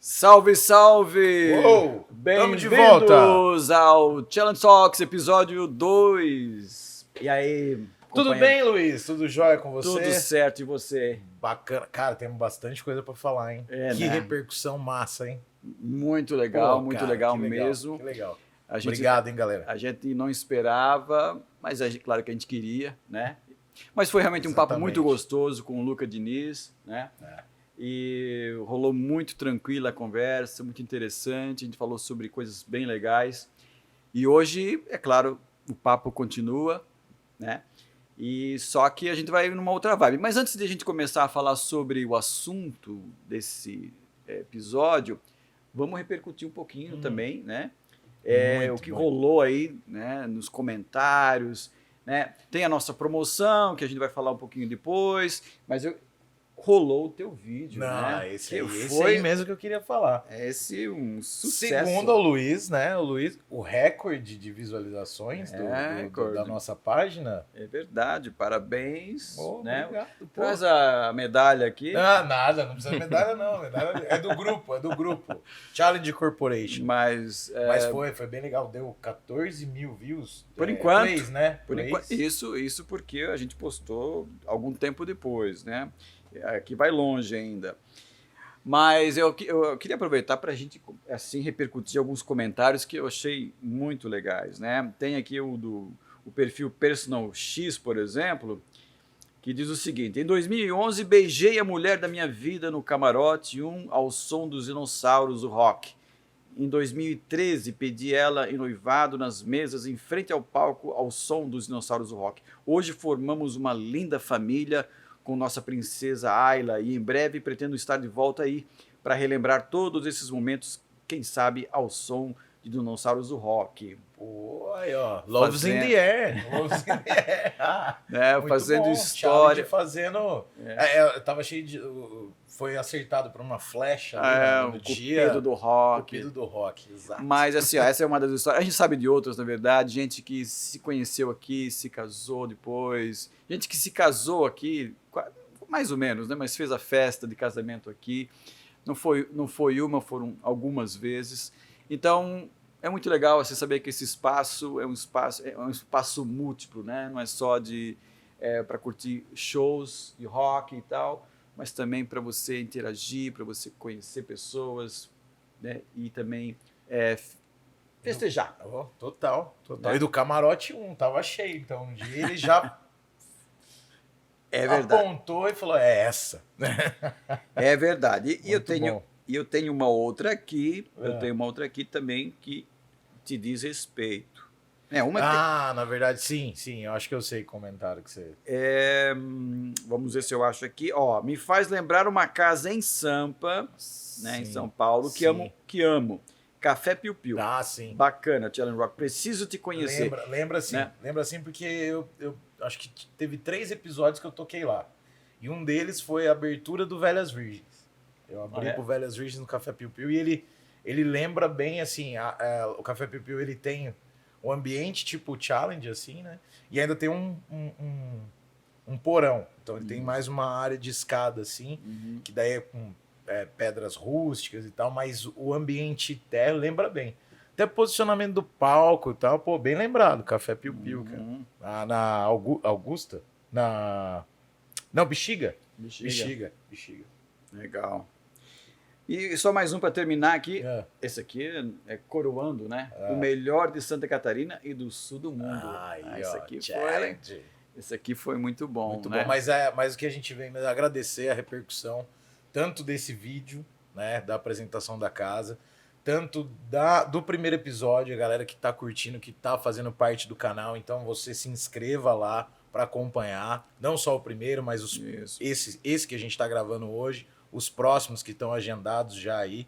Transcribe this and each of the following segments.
Salve, salve! Uou, tamo de volta! Bem-vindos ao Challenge Talks, episódio 2. E aí, Tudo bem, Luiz? Tudo jóia com você? Tudo certo, e você? Bacana. Cara, temos bastante coisa pra falar, hein? Que né? Repercussão massa, hein? Muito legal, muito cara, legal que mesmo. Que legal. A gente, Obrigado, hein, galera? A gente não esperava, mas claro que a gente queria, né? Mas foi realmente um papo muito gostoso com o Luca Diniz, né? E rolou muito tranquila a conversa, muito interessante, a gente falou sobre coisas bem legais. E hoje, é claro, o papo continua, né? E só que a gente vai numa outra vibe. Mas antes de a gente começar a falar sobre o assunto desse episódio, vamos repercutir um pouquinho também, né? O que rolou aí, né, nos comentários, né? Tem a nossa promoção, que a gente vai falar um pouquinho depois, mas rolou o teu vídeo, né? Esse aí mesmo que eu queria falar. Esse um sucesso. Segundo o Luiz, né? O recorde de visualizações da nossa página. É verdade, parabéns. Né? Obrigado. Traz a medalha aqui. Nada, não precisa de medalha não. Medalha é do grupo. Challenge Corporation. Mas foi bem legal, deu 14 mil views. Por enquanto. Plays, né? Isso porque a gente postou algum tempo depois, né? Aqui vai longe ainda. Mas eu queria aproveitar para a gente assim, repercutir alguns comentários que eu achei muito legais, né? Tem aqui o perfil Personal X, por exemplo, que diz o seguinte: em 2011 beijei a mulher da minha vida no camarote ao som dos dinossauros do rock. Em 2013 pedi ela em noivado nas mesas em frente ao palco ao som dos dinossauros do rock. Hoje formamos uma linda família com nossa princesa Ayla e em breve pretendo estar de volta aí para relembrar todos esses momentos, quem sabe ao som de dinossauros do rock. Pô, aí ó, Love's in the Air. Love's in the Air. Fazendo bom. história. Fazendo... tava cheio de... Foi acertado por uma flecha no dia. Cupido do rock. Cupido do rock, exato. Mas assim, essa é uma das histórias. A gente sabe de outras, na verdade. Gente que se conheceu aqui, se casou depois. Gente que se casou aqui, mais ou menos, né? Mas fez a festa de casamento aqui. Não foi uma, foram algumas vezes. Então, é muito legal você saber que esse espaço é um espaço múltiplo, né? Não é só para curtir shows de rock e tal, mas também para você interagir, para você conhecer pessoas, né? E também festejar. Total. E do camarote 1 tava cheio, então um dia ele já apontou e falou, é essa. É verdade. E eu tenho uma outra aqui, também que te diz respeito. Na verdade, sim, eu acho que eu sei o comentário que você... Vamos ver se eu acho aqui. Me faz lembrar uma casa em Sampa, né, em São Paulo, que amo. Café Piu Piu. Sim. Bacana, Challenge Rock. Preciso te conhecer. Lembra sim, né? Lembra sim, porque eu acho que teve 3 episódios que eu toquei lá. E um deles foi a abertura do Velhas Virgens. Eu abri pro Velhas Virgens no Café Piu Piu e ele lembra bem, assim, o Café Piu Piu, ele tem um ambiente tipo challenge, assim, né? E ainda tem um porão. Então ele tem mais uma área de escada, assim, que daí é com pedras rústicas e tal, mas o ambiente terra lembra bem. Até o posicionamento do palco e tal, pô, bem lembrado, Café Piu Piu, cara. Na Augusta? Não, Bexiga. Legal. E só mais um para terminar aqui. Esse aqui é coroando, né? O melhor de Santa Catarina e do sul do mundo. Esse aqui foi muito bom. Muito né? bom, mas o que a gente vem agradecer a repercussão, tanto desse vídeo, né, da apresentação da casa, tanto do primeiro episódio, a galera que tá curtindo, que tá fazendo parte do canal. Então você se inscreva lá para acompanhar, não só o primeiro, mas esse que a gente tá gravando hoje, os próximos que estão agendados já aí.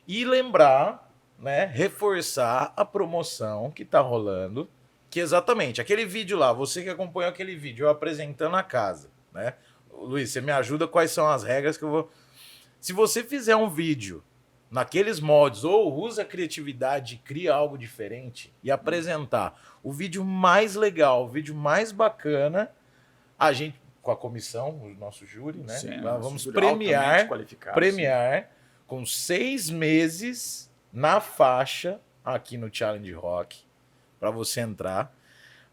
E lembrar, né, reforçar a promoção que tá rolando, que exatamente, aquele vídeo lá, você que acompanhou aquele vídeo, eu apresentando a casa, né? Luiz, você me ajuda, quais são as regras que eu vou... Se você fizer um vídeo naqueles modos, ou usa a criatividade, cria algo diferente e apresentar o vídeo mais legal, o vídeo mais bacana, a gente, com a comissão, o nosso júri, né? Sim, vamos premiar com 6 meses na faixa aqui no Challenge Rock para você entrar.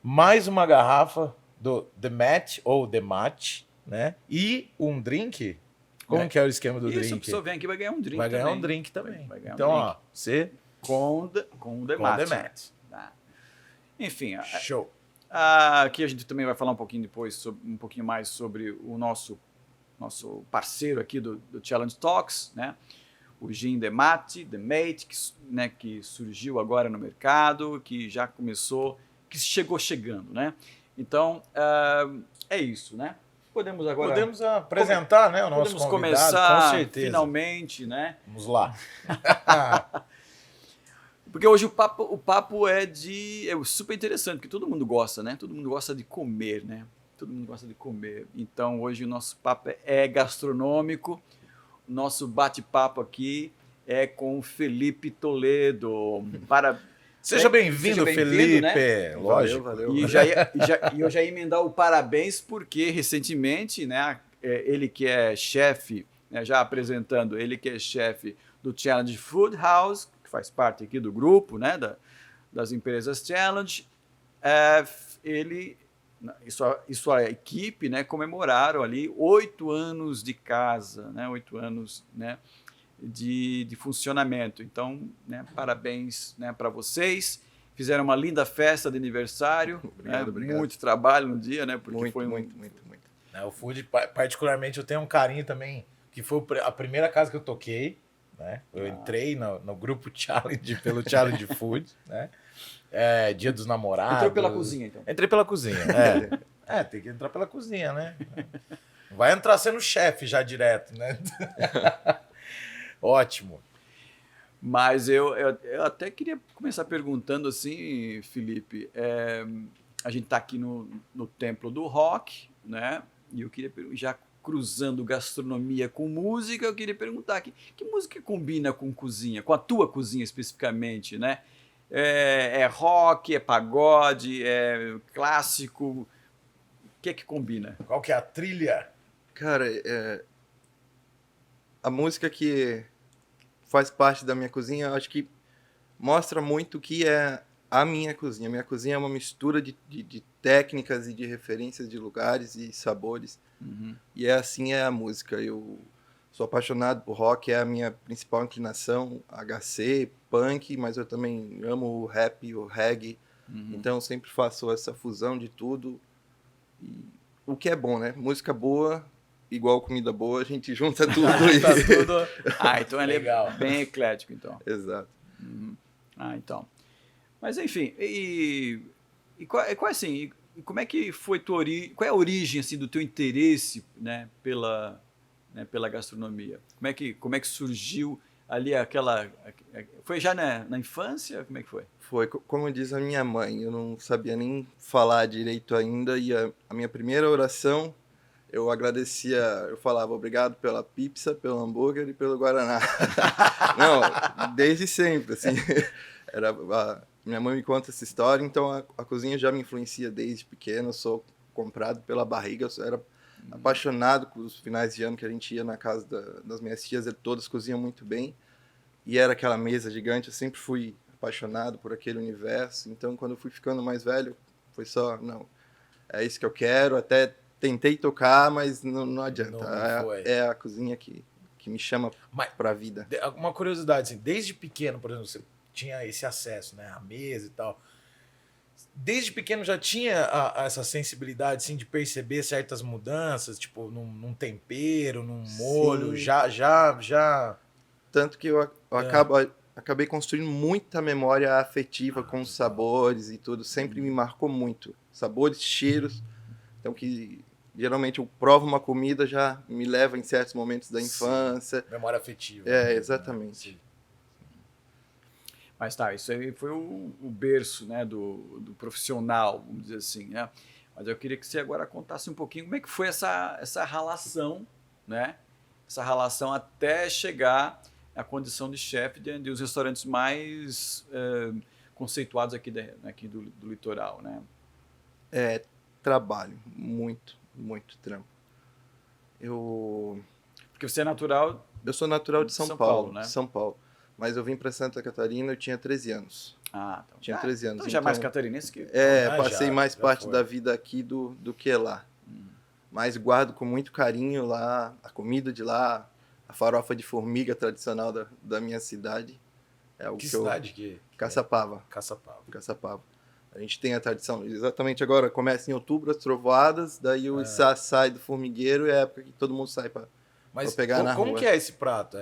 Mais uma garrafa do The Match ou The Match, né? E um drink. Como que é o esquema do Isso, drink? a pessoa vem aqui e vai ganhar um drink Vai ganhar também. um drink também. Vai ganhar um Então, drink. ó, você Com o The com The Match. Match. Tá. Enfim, Show. aqui a gente também vai falar um pouquinho depois, um pouquinho mais sobre o nosso parceiro aqui do Challenge Talks, né? O Gin The Mate, que surgiu agora no mercado, que já começou, que chegou chegando, né? Então, é isso, né? Podemos agora... Podemos apresentar, né, o nosso Podemos convidado, começar, com certeza. finalmente, né? Vamos lá. Porque hoje o papo é super interessante, porque todo mundo gosta, né? Todo mundo gosta de comer, né? Todo mundo gosta de comer. Então hoje o nosso papo é gastronômico. O nosso bate-papo aqui é com o Felipe Toledo. Seja bem-vindo, Felipe. Né? Lógico. Valeu. E eu já ia emendar o parabéns porque recentemente, né, ele que é chefe, né, já apresentando, ele que é chefe do Challenge Food House, que faz parte aqui do grupo, né, das empresas Challenge, ele e sua equipe, né, comemoraram ali 8 anos de casa, né, 8 anos, né, de funcionamento. Então, né, parabéns, né, para vocês. Fizeram uma linda festa de aniversário. Obrigado. Muito trabalho no dia, né? Porque muito, foi muito. O Food, particularmente, eu tenho um carinho também, que foi a primeira casa que eu toquei, né? Eu entrei no grupo Challenge, pelo Challenge Food, né? Dia dos Namorados. Entrou pela cozinha, então. Entrei pela cozinha, tem que entrar pela cozinha, né? Vai entrar sendo chefe já direto, né? Ótimo. Mas eu até queria começar perguntando assim, Felipe, a gente está aqui no Templo do Rock, né? E eu queria já cruzando gastronomia com música, eu queria perguntar que música combina com cozinha, com a tua cozinha especificamente, né? É rock, é pagode, é clássico, o que combina? Qual que é a trilha? Cara, a música que faz parte da minha cozinha, eu acho que mostra muito o que é a minha cozinha. A minha cozinha é uma mistura de técnicas e de referências de lugares e sabores. Uhum. E assim é a música. Eu sou apaixonado por rock, é a minha principal inclinação, HC, punk, mas eu também amo o rap, o reggae. Uhum. Então eu sempre faço essa fusão de tudo. E o que é bom, né? Música boa, igual comida boa, a gente junta tudo. Então ele é bem eclético, então. Exato. Uhum. Então. Mas enfim, assim, como é que foi tua origem? Qual é a origem assim do teu interesse, né, pela gastronomia? Como é que surgiu ali foi já na infância? Como é que foi? Foi, como diz a minha mãe, eu não sabia nem falar direito ainda, e a minha primeira oração, eu falava obrigado pela pizza, pelo hambúrguer e pelo guaraná. Não, desde sempre, assim. Minha mãe me conta essa história, então a cozinha já me influencia desde pequeno, eu sou comprado pela barriga, eu era apaixonado com os finais de ano que a gente ia na casa das minhas tias, todas cozinham muito bem, e era aquela mesa gigante, eu sempre fui apaixonado por aquele universo, então quando eu fui ficando mais velho, foi não, é isso que eu quero, até tentei tocar, mas não adianta, não é a cozinha que me chama para a vida. Uma curiosidade, assim, desde pequeno, por exemplo, você tinha esse acesso, né, à mesa e tal, desde pequeno já tinha essa sensibilidade, assim, de perceber certas mudanças, tipo, num tempero, num molho, já... Tanto que eu acabei construindo muita memória afetiva com os sabores e tudo. Sempre me marcou muito. Sabores, cheiros. Então, que geralmente eu provo uma comida, já me leva em certos momentos da infância. Memória afetiva. Exatamente. Né? Mas isso aí foi o berço, né, do profissional, vamos dizer assim, né? Mas eu queria que você agora contasse um pouquinho como é que foi essa relação, né? Essa relação até chegar à condição de chefe de um dos restaurantes mais conceituados aqui do litoral, né? Trabalho, muito trampo. Porque você é natural Eu sou natural de São, São Paulo, Paulo, né? de São Paulo. Mas eu vim para Santa Catarina, eu tinha 13 anos. Ah, então. Tinha 13 anos. Então já é mais catarinense que... Passei já mais parte foi. da vida aqui do que lá. Mas guardo com muito carinho lá, a comida de lá, a farofa de formiga tradicional da minha cidade. É algo Que que eu... cidade que é? Caçapava. Caçapava. A gente tem a tradição, exatamente agora, começa em outubro as trovoadas, daí o içá sai do formigueiro e é a época que todo mundo sai para Mas pegar na como rua. que é esse prato?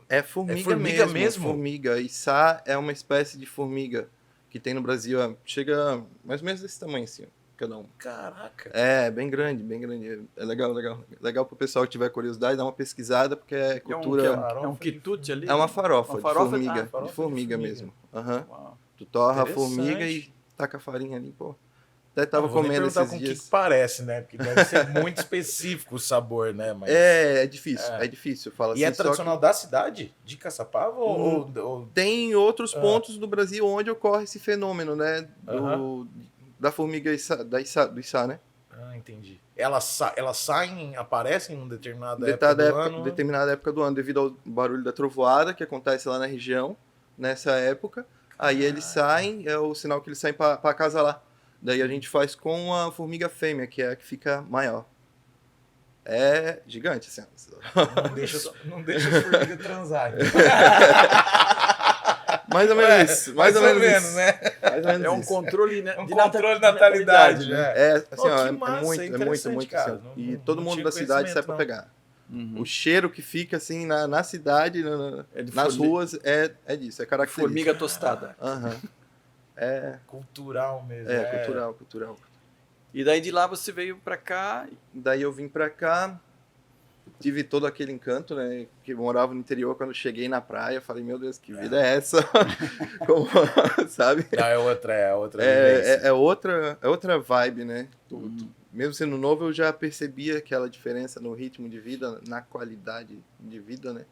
É formiga, formiga mesmo, mesmo? formiga. Içá é uma espécie de formiga que tem no Brasil, chega mais ou menos desse tamanho assim, ó, cada um. Caraca. É, bem grande, bem grande. É legal, legal. Legal pro pessoal que tiver curiosidade, dar uma pesquisada, porque é cultura... É um quitute ali? É uma farofa, Uma farofa? de formiga, Ah, farofa de formiga de formiga. mesmo. Aham. Uau. Tu torra a Interessante. formiga e taca a farinha ali, pô. Até tava Não vou nem comendo perguntar esses com o dias. que parece, né? Porque deve ser muito específico o sabor, né? Mas... É difícil, é difícil. Fala E é assim, só tradicional da cidade? De Caçapava? Ou... tem outros pontos do Brasil onde ocorre esse fenômeno, né? Aham. Da formiga do içá, né? Ah, entendi. Elas saem, aparecem em uma determinada época do ano? Determinada época do ano, devido ao barulho da trovoada que acontece lá na região, nessa época. Aí eles saem, é o sinal que eles saem para acasalar. Daí a gente faz com a formiga fêmea, que é a que fica maior. É gigante, assim. Não deixa as formigas transarem. Mais ou menos isso. Mais ou menos isso. né? Mais ou menos É um isso. controle, né? Controle de natalidade, né? É, assim, ó, que é massa, muito, interessante, muito, cara. assim. Não- E não- todo não mundo tinha da cidade sai conhecimento, pra não. pegar. O cheiro que fica, assim, na cidade, É de nas formi- ruas, é disso, é característico. Formiga tostada. Aham. Cultural mesmo. Cultural. E daí de lá você veio pra cá. Daí eu vim pra cá, tive todo aquele encanto, né? Que eu morava no interior, quando cheguei na praia, falei, meu Deus, que vida é essa? Como, sabe? Não, é outra vivência. É outra vibe, né? Mesmo sendo novo, eu já percebia aquela diferença no ritmo de vida, na qualidade de vida, né?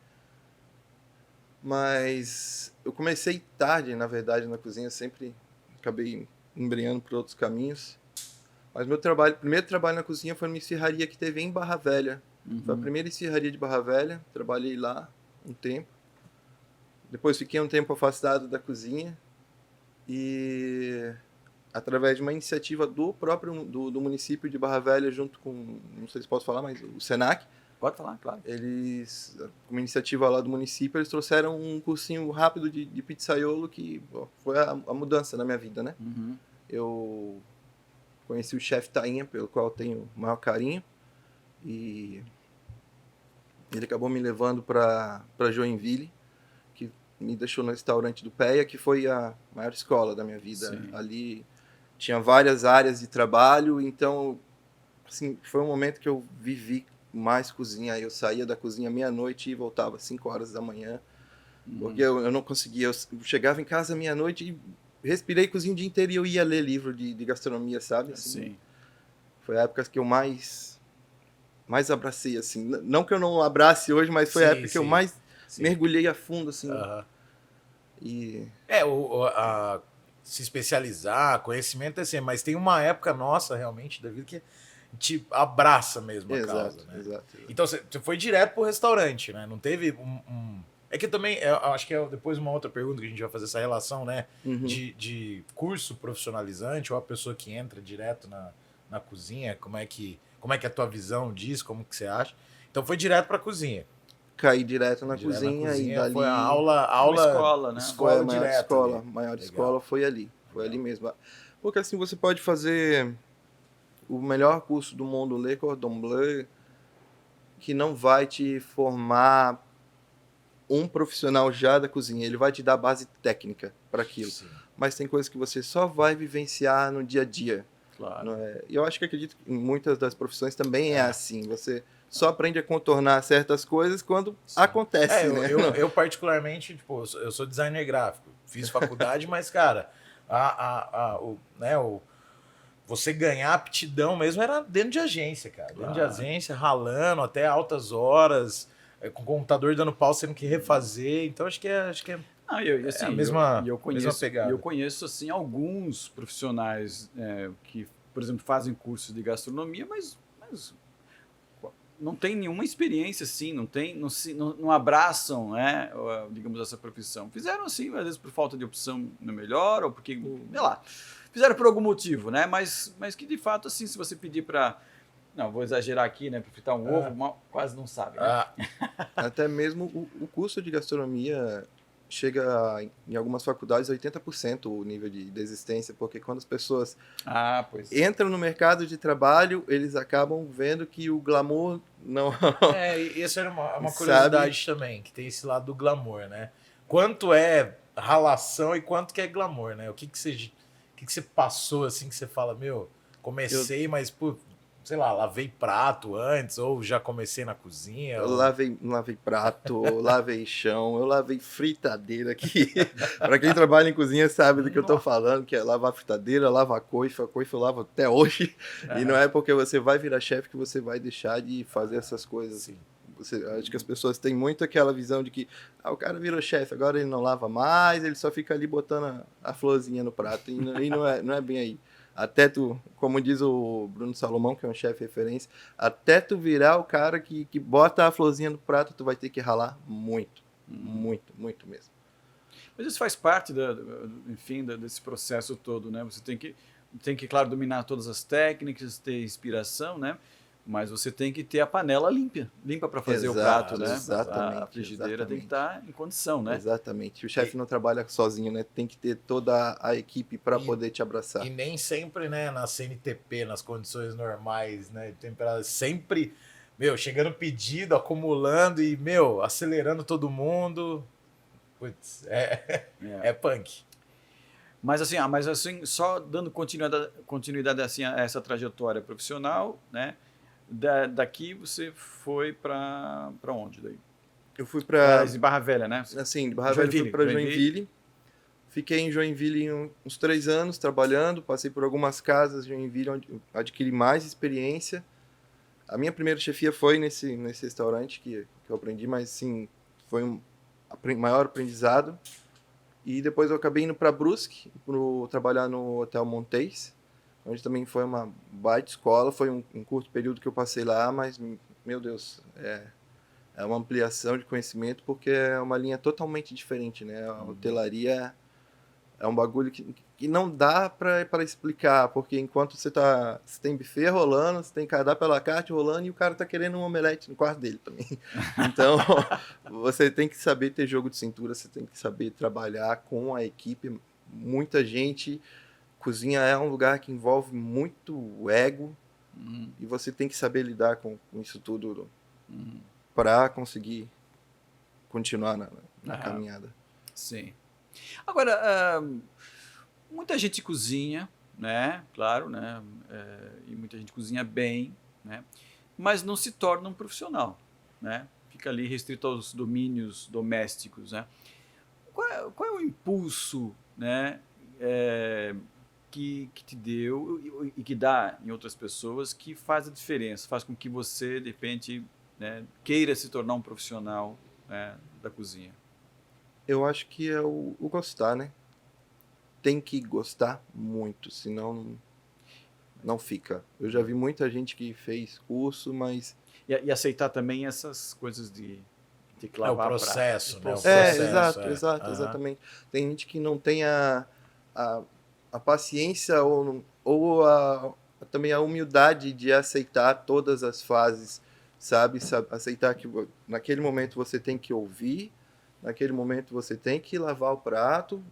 Mas eu comecei tarde, na verdade, na cozinha, sempre acabei embreando por outros caminhos. Mas primeiro trabalho na cozinha foi numa esfirraria que teve em Barra Velha. Foi a primeira esfirraria de Barra Velha, trabalhei lá um tempo. Depois fiquei um tempo afastado da cozinha e através de uma iniciativa do próprio do município de Barra Velha, junto com, não sei se posso falar, mas o Senac, Pode falar, claro. eles, com uma iniciativa lá do município, eles trouxeram um cursinho rápido de pizzaiolo que foi a mudança na minha vida, né? Eu conheci o chefe Tainha, pelo qual eu tenho o maior carinho, e ele acabou me levando para Joinville, que me deixou no restaurante do Peia, que foi a maior escola da minha vida. Sim. Ali tinha várias áreas de trabalho, então assim, foi um momento que eu vivi mais cozinha. Aí eu saía da cozinha meia-noite e voltava às 5 horas da manhã, porque eu não conseguia. Eu chegava em casa meia-noite e respirei cozinha o dia inteiro e eu ia ler livro de gastronomia, sabe? Assim, Sim. foi a época que eu mais abracei, assim. Não que eu não abrace hoje, mas foi a época que eu mais mergulhei a fundo, assim. E... se especializar, conhecimento é assim, mas tem uma época nossa, realmente, da vida que te abraça mesmo a causa, né? Exato. Então você foi direto pro restaurante, né? Não teve É que também, eu acho que é depois uma outra pergunta que a gente vai fazer essa relação, né? De curso profissionalizante ou a pessoa que entra direto na cozinha, como é que é a tua visão disso, como que você acha? Então foi direto pra cozinha. Caí direto na cozinha e dali... Foi a aula escola, né? Foi a maior direto escola, ali. maior Legal. escola foi ali. Foi ali mesmo. Porque assim, você pode fazer o melhor curso do mundo, Le Cordon Bleu, que não vai te formar um profissional já da cozinha. Ele vai te dar base técnica para aquilo. Sim. Mas tem coisas que você só vai vivenciar no dia a dia. Claro. Não é? E eu acho que acredito que em muitas das profissões também é assim. Você só aprende a contornar certas coisas quando acontece, né? Eu particularmente, tipo, eu sou designer gráfico. Fiz faculdade, mas, cara, você ganhar aptidão mesmo era dentro de agência, cara. Dentro de agência, ralando até altas horas, com o computador dando pau, tendo que refazer. Então, acho que é Ah, a mesma mesma pegada. Eu conheço assim alguns profissionais que, por exemplo, fazem cursos de gastronomia, mas não têm nenhuma experiência assim, não abraçam, né, digamos, essa profissão. Fizeram assim, às vezes por falta de opção no melhor, ou porque, sei lá, fizeram por algum motivo, né? Mas que de fato, assim, se você pedir para, não, vou exagerar aqui, né, para fritar um ovo, quase não sabe, né? Até mesmo o curso de gastronomia chega em algumas faculdades a 80% o nível de desistência, porque quando as pessoas Pois. entram no mercado de trabalho, eles acabam vendo que o glamour não... E essa era uma Sabe? curiosidade também, que tem esse lado do glamour, né? Quanto é ralação e quanto que é glamour, né? O que você passou, assim, que você fala, meu, comecei, mas, pô, sei lá, lavei prato antes, ou já comecei na cozinha. Eu lavei prato, eu lavei chão, eu lavei fritadeira aqui. Para quem trabalha em cozinha sabe do que eu tô falando, que é lavar fritadeira, lavar coifa. A coifa eu lavo até hoje. E não é porque você vai virar chefe que você vai deixar de fazer essas coisas. Sim. Acho que as pessoas têm muito aquela visão de que o cara virou chefe, agora ele não lava mais, ele só fica ali botando a florzinha no prato. E não é bem aí. Até tu, como diz o Bruno Salomão, que é um chefe referência, até tu virar o cara que bota a florzinha no prato, tu vai ter que ralar muito. Muito mesmo. Mas isso faz parte, enfim, desse processo todo, né? Você tem que, claro, dominar todas as técnicas, ter inspiração, né? Mas você tem que ter a panela limpa para fazer o prato, né? Exatamente. A frigideira tem que estar em condição, né? Exatamente. O chefe não trabalha sozinho, né? Tem que ter toda a equipe para poder te abraçar. E nem sempre, né, na CNTP, nas condições normais, né, temperada, sempre, meu, chegando pedido, acumulando e, meu, acelerando todo mundo. Putz, é punk. Mas assim, só dando continuidade assim, a essa trajetória profissional, né? Daqui você foi para onde daí? Eu fui para Barra Velha, né? Assim, de Barra Velha eu fui para Joinville. Fiquei em Joinville uns 3 anos trabalhando, passei por algumas casas de Joinville onde eu adquiri mais experiência. A minha primeira chefia foi nesse restaurante que eu aprendi, mas sim, foi um maior aprendizado. E depois eu acabei indo para Brusque, trabalhar no Hotel Montes, onde também foi uma baita escola. Foi um curto período que eu passei lá, mas, meu Deus, é uma ampliação de conhecimento, porque é uma linha totalmente diferente, né? A hotelaria é um bagulho que não dá para explicar, porque enquanto você tem buffet rolando, você tem cardápio à la carte rolando, e o cara tá querendo um omelete no quarto dele também. Então, você tem que saber ter jogo de cintura, você tem que saber trabalhar com a equipe, muita gente. Cozinha é um lugar que envolve muito ego, e você tem que saber lidar com isso tudo para conseguir continuar na caminhada. Sim. Agora, muita gente cozinha, né? Claro, né? E muita gente cozinha bem, né? Mas não se torna um profissional, né? Fica ali restrito aos domínios domésticos, né? Qual é o impulso, né? Que te deu e que dá em outras pessoas, que faz a diferença, faz com que você, de repente, né, queira se tornar um profissional, né, da cozinha? Eu acho que é o gostar, né? Tem que gostar muito, senão não fica. Eu já vi muita gente que fez curso, mas... E aceitar também essas coisas de que lavar o processo, prato. Processo, exatamente. Tem gente que não tem a paciência também a humildade de aceitar todas as fases, sabe? Aceitar que naquele momento você tem que ouvir, naquele momento você tem que lavar o prato.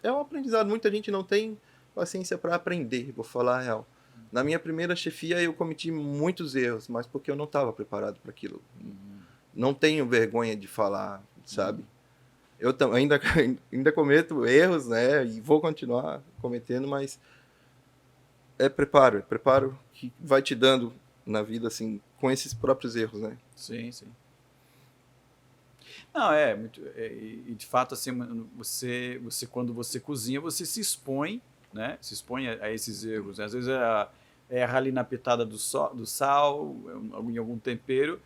É um aprendizado. Muita gente não tem paciência para aprender, vou falar a real. Na minha primeira chefia eu cometi muitos erros, mas porque eu não estava preparado para aquilo. Não tenho vergonha de falar, sabe? Eu ainda cometo erros, né? E vou continuar cometendo, mas preparo que vai te dando na vida, assim, com esses próprios erros, né? Sim. Não, e de fato, assim, você quando você cozinha, você se expõe, né? Se expõe a esses erros, né? Às vezes erra ali na pitada do sal, em algum tempero,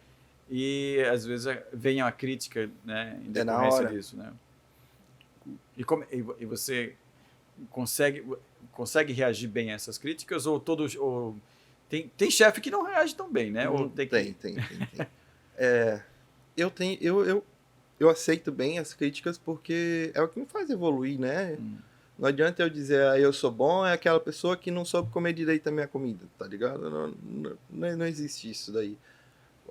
e às vezes vem a crítica, né, em decorrência disso, né? E você consegue reagir bem a essas críticas, ou Tem chefe que não reage tão bem, né? Ou tem. Tem. Eu aceito bem as críticas porque é o que me faz evoluir, né? Não adianta eu dizer, eu sou bom, é aquela pessoa que não soube comer direito a minha comida, tá ligado? Não existe isso daí.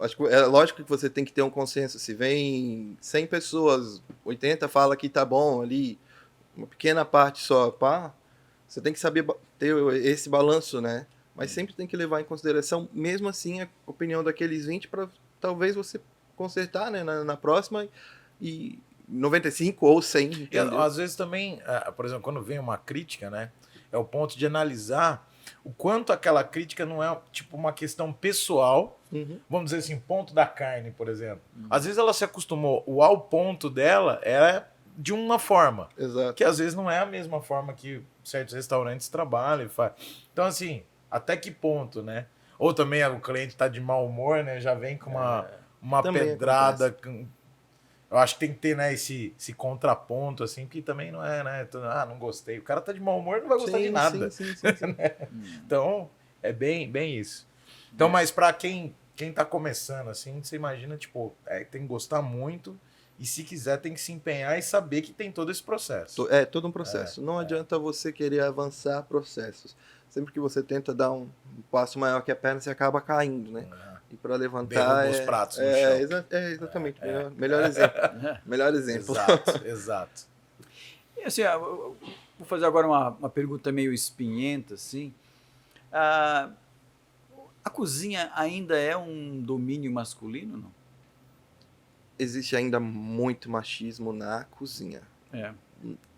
Acho que é lógico que você tem que ter um consenso. Se vem 100 pessoas, 80 fala que tá bom ali, uma pequena parte só, pá, você tem que saber ter esse balanço, né? Mas sempre tem que levar em consideração, mesmo assim, a opinião daqueles 20 para talvez você consertar, né, na próxima e 95 ou 100, E, entendeu? às vezes também, por exemplo, quando vem uma crítica, né, é o ponto de analisar o quanto aquela crítica não é tipo uma questão pessoal, vamos dizer assim, ponto da carne, por exemplo. Às vezes ela se acostumou, o ao ponto dela é de uma forma, Exato. que às vezes não é a mesma forma que certos restaurantes trabalham e fazem. Então, assim, até que ponto, né? Ou também o cliente tá de mau humor, né? Já vem com uma Também pedrada. Eu acho que tem que ter, né, esse contraponto, assim, que também não é, né? Não gostei. O cara tá de mau humor, não vai gostar de nada. Sim. Então, é bem isso. Então, mas pra quem tá começando, assim, você imagina, tipo, tem que gostar muito e se quiser tem que se empenhar e saber que tem todo esse processo. É todo um processo. Não adianta você querer avançar processos. Sempre que você tenta dar um passo maior que a perna, você acaba caindo, né? E para levantar Derruba os pratos no chão. Exatamente. Melhor exemplo. Melhor exemplo. Exato. E assim, vou fazer agora uma pergunta meio espinhenta, assim. A cozinha ainda é um domínio masculino, não? Existe ainda muito machismo na cozinha. É.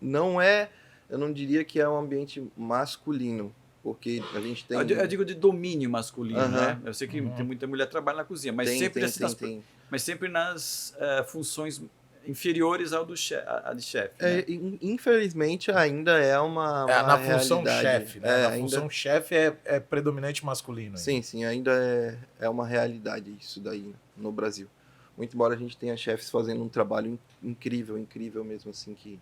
Não é, eu não diria que é um ambiente masculino, porque a gente tem... Eu digo de domínio masculino, né? Eu sei que tem muita mulher que trabalha na cozinha, mas tem. Mas sempre nas funções inferiores ao de chefe. Né? Infelizmente ainda é uma na função realidade. chefe, né? Na ainda... função chefe é predominante masculino. Sim, ainda é uma realidade isso daí no Brasil. Muito embora a gente tenha chefes fazendo um trabalho incrível mesmo, assim, que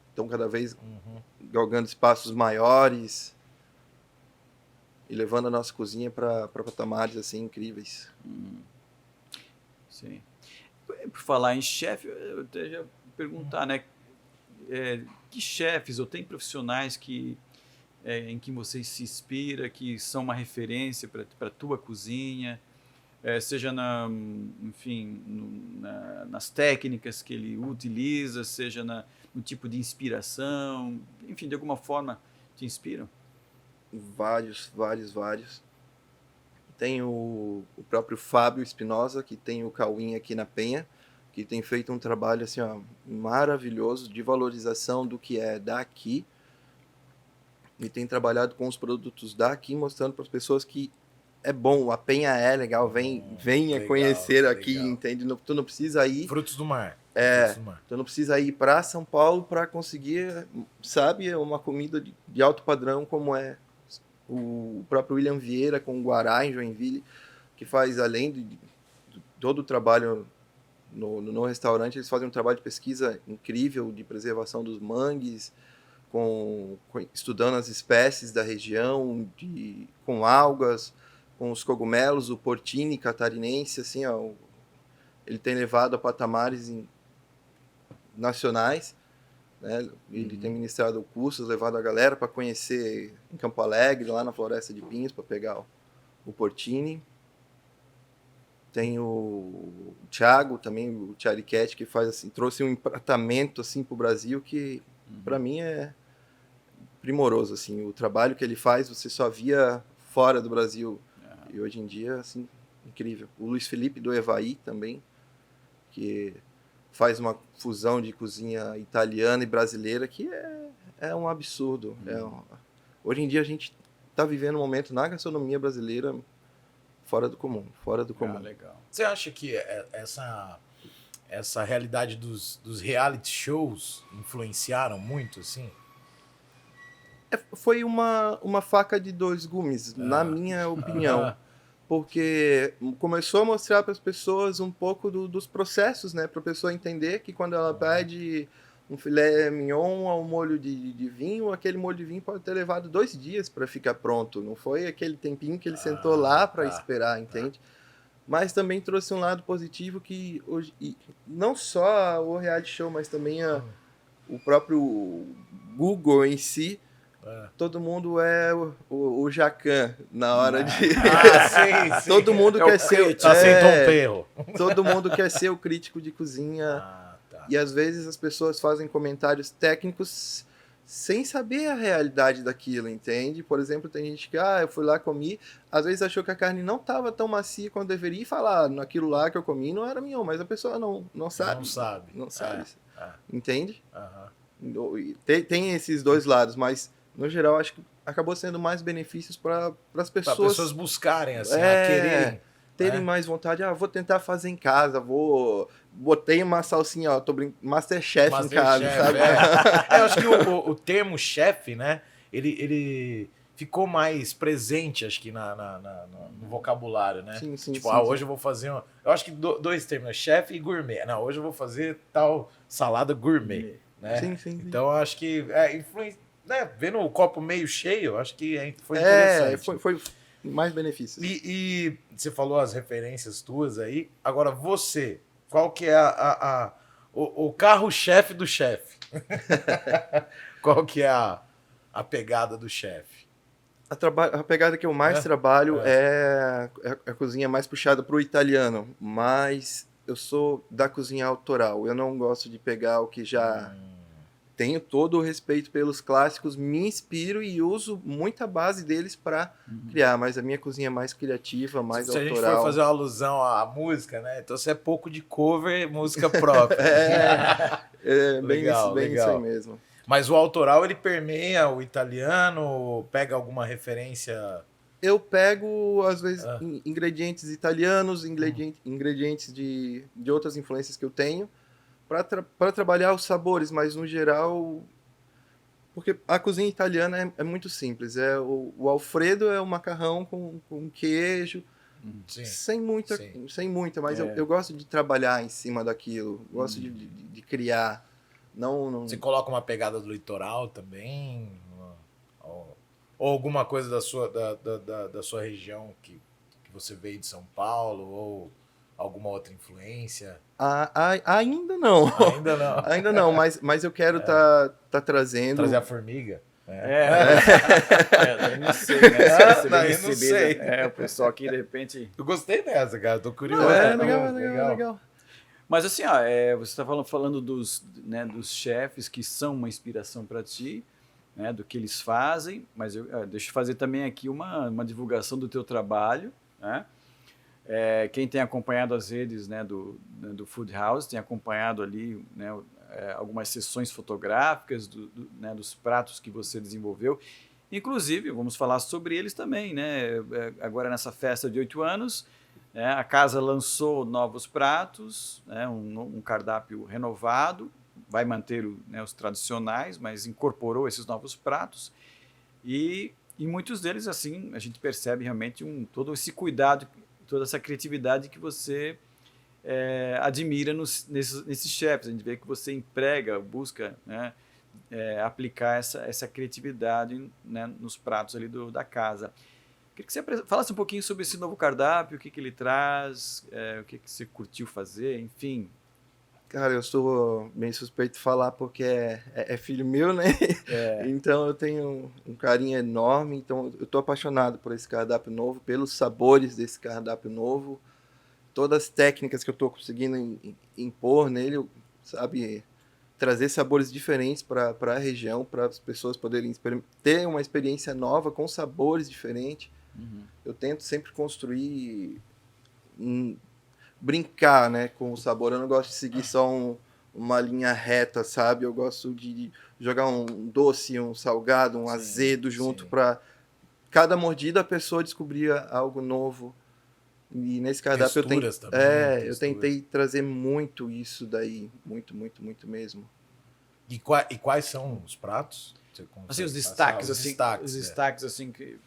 estão cada vez galgando espaços maiores e levando a nossa cozinha para patamares, assim, incríveis. Sim. Por falar em chefe, eu até já perguntar, né? Que chefes ou tem profissionais em que você se inspira, que são uma referência para a tua cozinha, seja nas técnicas que ele utiliza, seja no tipo de inspiração, enfim, de alguma forma te inspiram? Vários. Tem o próprio Fábio Espinosa, que tem o Cauim aqui na Penha, que tem feito um trabalho assim, ó, maravilhoso de valorização do que é daqui e tem trabalhado com os produtos daqui, mostrando para as pessoas que é bom, a Penha é legal, venha conhecer aqui, entende? Tu não precisa ir... Frutos do mar. Tu não precisa ir para São Paulo para conseguir, sabe, uma comida de alto padrão como é o próprio William Vieira com o Guará em Joinville, que faz, além de todo o trabalho no restaurante, eles fazem um trabalho de pesquisa incrível de preservação dos mangues, estudando as espécies da região, com algas, com os cogumelos, o portini catarinense, assim, ó, ele tem levado a patamares nacionais, né? Ele tem ministrado cursos, levado a galera para conhecer em Campo Alegre, lá na Floresta de Pinhos, para pegar o portini. Tem o Thiago também, o Thiariquete, que faz assim, trouxe um empratamento assim para o Brasil que para mim é primoroso, assim, o trabalho que ele faz você só via fora do Brasil e hoje em dia assim incrível. O Luiz Felipe do Evaí também, que faz uma fusão de cozinha italiana e brasileira que é um absurdo. Hoje em dia a gente está vivendo um momento na gastronomia brasileira fora do comum. Legal. Você acha que essa realidade dos reality shows influenciaram muito, assim? Foi uma faca de dois gumes, na minha opinião. Porque começou a mostrar para as pessoas um pouco dos processos, né? Para a pessoa entender que quando ela pede um filé mignon ao molho de vinho, aquele molho de vinho pode ter levado 2 dias para ficar pronto. Não foi aquele tempinho que ele sentou lá para esperar, entende? Mas também trouxe um lado positivo que hoje, e não só o reality show, mas também o próprio Google em si, todo mundo é o Jacan na hora de... sim. Todo mundo quer ser... Aceitou um perro. Todo mundo quer ser o crítico de cozinha. Tá. E às vezes as pessoas fazem comentários técnicos sem saber a realidade daquilo, entende? Por exemplo, tem gente que, eu fui lá, comi, às vezes achou que a carne não estava tão macia quanto deveria e falar, naquilo lá que eu comi não era mignon, mas a pessoa não sabe. Não sabe. Entende? Tem esses dois lados, mas no geral acho que acabou sendo mais benefícios para as pessoas. Para pessoas buscarem, assim, quererem. Terem mais vontade, vou tentar fazer em casa, botei uma salsinha, Masterchef em casa, sabe? Eu acho que o termo chefe, né, ele ficou mais presente, acho que no vocabulário, né? Sim, tipo, hoje eu vou fazer eu acho que dois termos, chefe e gourmet. Não, hoje eu vou fazer tal salada gourmet, né? Sim. Então eu acho que né, vendo o copo meio cheio, acho que foi interessante. Foi mais benefícios. E você falou as referências tuas aí. Agora, você, qual que é o carro-chefe do chefe? Qual que é a pegada do chefe? A pegada que eu mais trabalho é a cozinha mais puxada para o italiano, mas eu sou da cozinha autoral. Eu não gosto de pegar o que já... Tenho todo o respeito pelos clássicos, me inspiro e uso muita base deles para criar, mas a minha cozinha é mais criativa, mais autoral. Se a gente for fazer uma alusão à música, né? Então você é pouco de cover, música própria. Bem isso aí mesmo. Mas o autoral, ele permeia o italiano, pega alguma referência... Eu pego, às vezes, ingredientes italianos, ingredientes de outras influências que eu tenho, para trabalhar os sabores, mas no geral... Porque a cozinha italiana é muito simples. O Alfredo é o macarrão com queijo, sem muita, mas eu gosto de trabalhar em cima daquilo, gosto de criar. Não... Você coloca uma pegada do litoral também? Ou alguma coisa da sua região que você veio de São Paulo? Ou alguma outra influência? Ainda não. Ainda não. Ainda não, mas eu quero tá trazendo... Trazer a formiga? Eu não sei, né? Eu não sei. O pessoal aqui, de repente... Eu gostei dessa, cara. Tô curioso. Legal. Mas assim, você está falando dos chefes que são uma inspiração para ti, né, do que eles fazem, mas deixa eu fazer também aqui uma divulgação do teu trabalho, né? Quem tem acompanhado as redes, né, do Food House tem acompanhado ali, né, algumas sessões fotográficas dos pratos que você desenvolveu. Inclusive, vamos falar sobre eles também, né? Agora nessa festa de 8 anos, a casa lançou novos pratos, né, um cardápio renovado, vai manter os tradicionais, mas incorporou esses novos pratos. E muitos deles, assim, a gente percebe realmente todo esse cuidado, toda essa criatividade que você admira nesses chefs. A gente vê que você emprega, busca, né, aplicar essa criatividade, né, nos pratos ali da casa. Queria que você falasse um pouquinho sobre esse novo cardápio, o que ele traz, o que você curtiu fazer, enfim. Cara, eu sou bem suspeito de falar porque é filho meu, né? Então eu tenho um carinho enorme. Então eu tô apaixonado por esse cardápio novo, pelos sabores desse cardápio novo, todas as técnicas que eu tô conseguindo impor nele, sabe? Trazer sabores diferentes para a região, para as pessoas poderem ter uma experiência nova com sabores diferentes. Eu tento sempre construir... brincar, né, com o sabor. Eu não gosto de seguir só uma linha reta, sabe? Eu gosto de jogar um doce, um salgado, um azedo junto para cada mordida a pessoa descobrir algo novo. E nesse cardápio eu tentei trazer muito isso daí, muito mesmo. E quais são os pratos? Assim, os destaques, assim que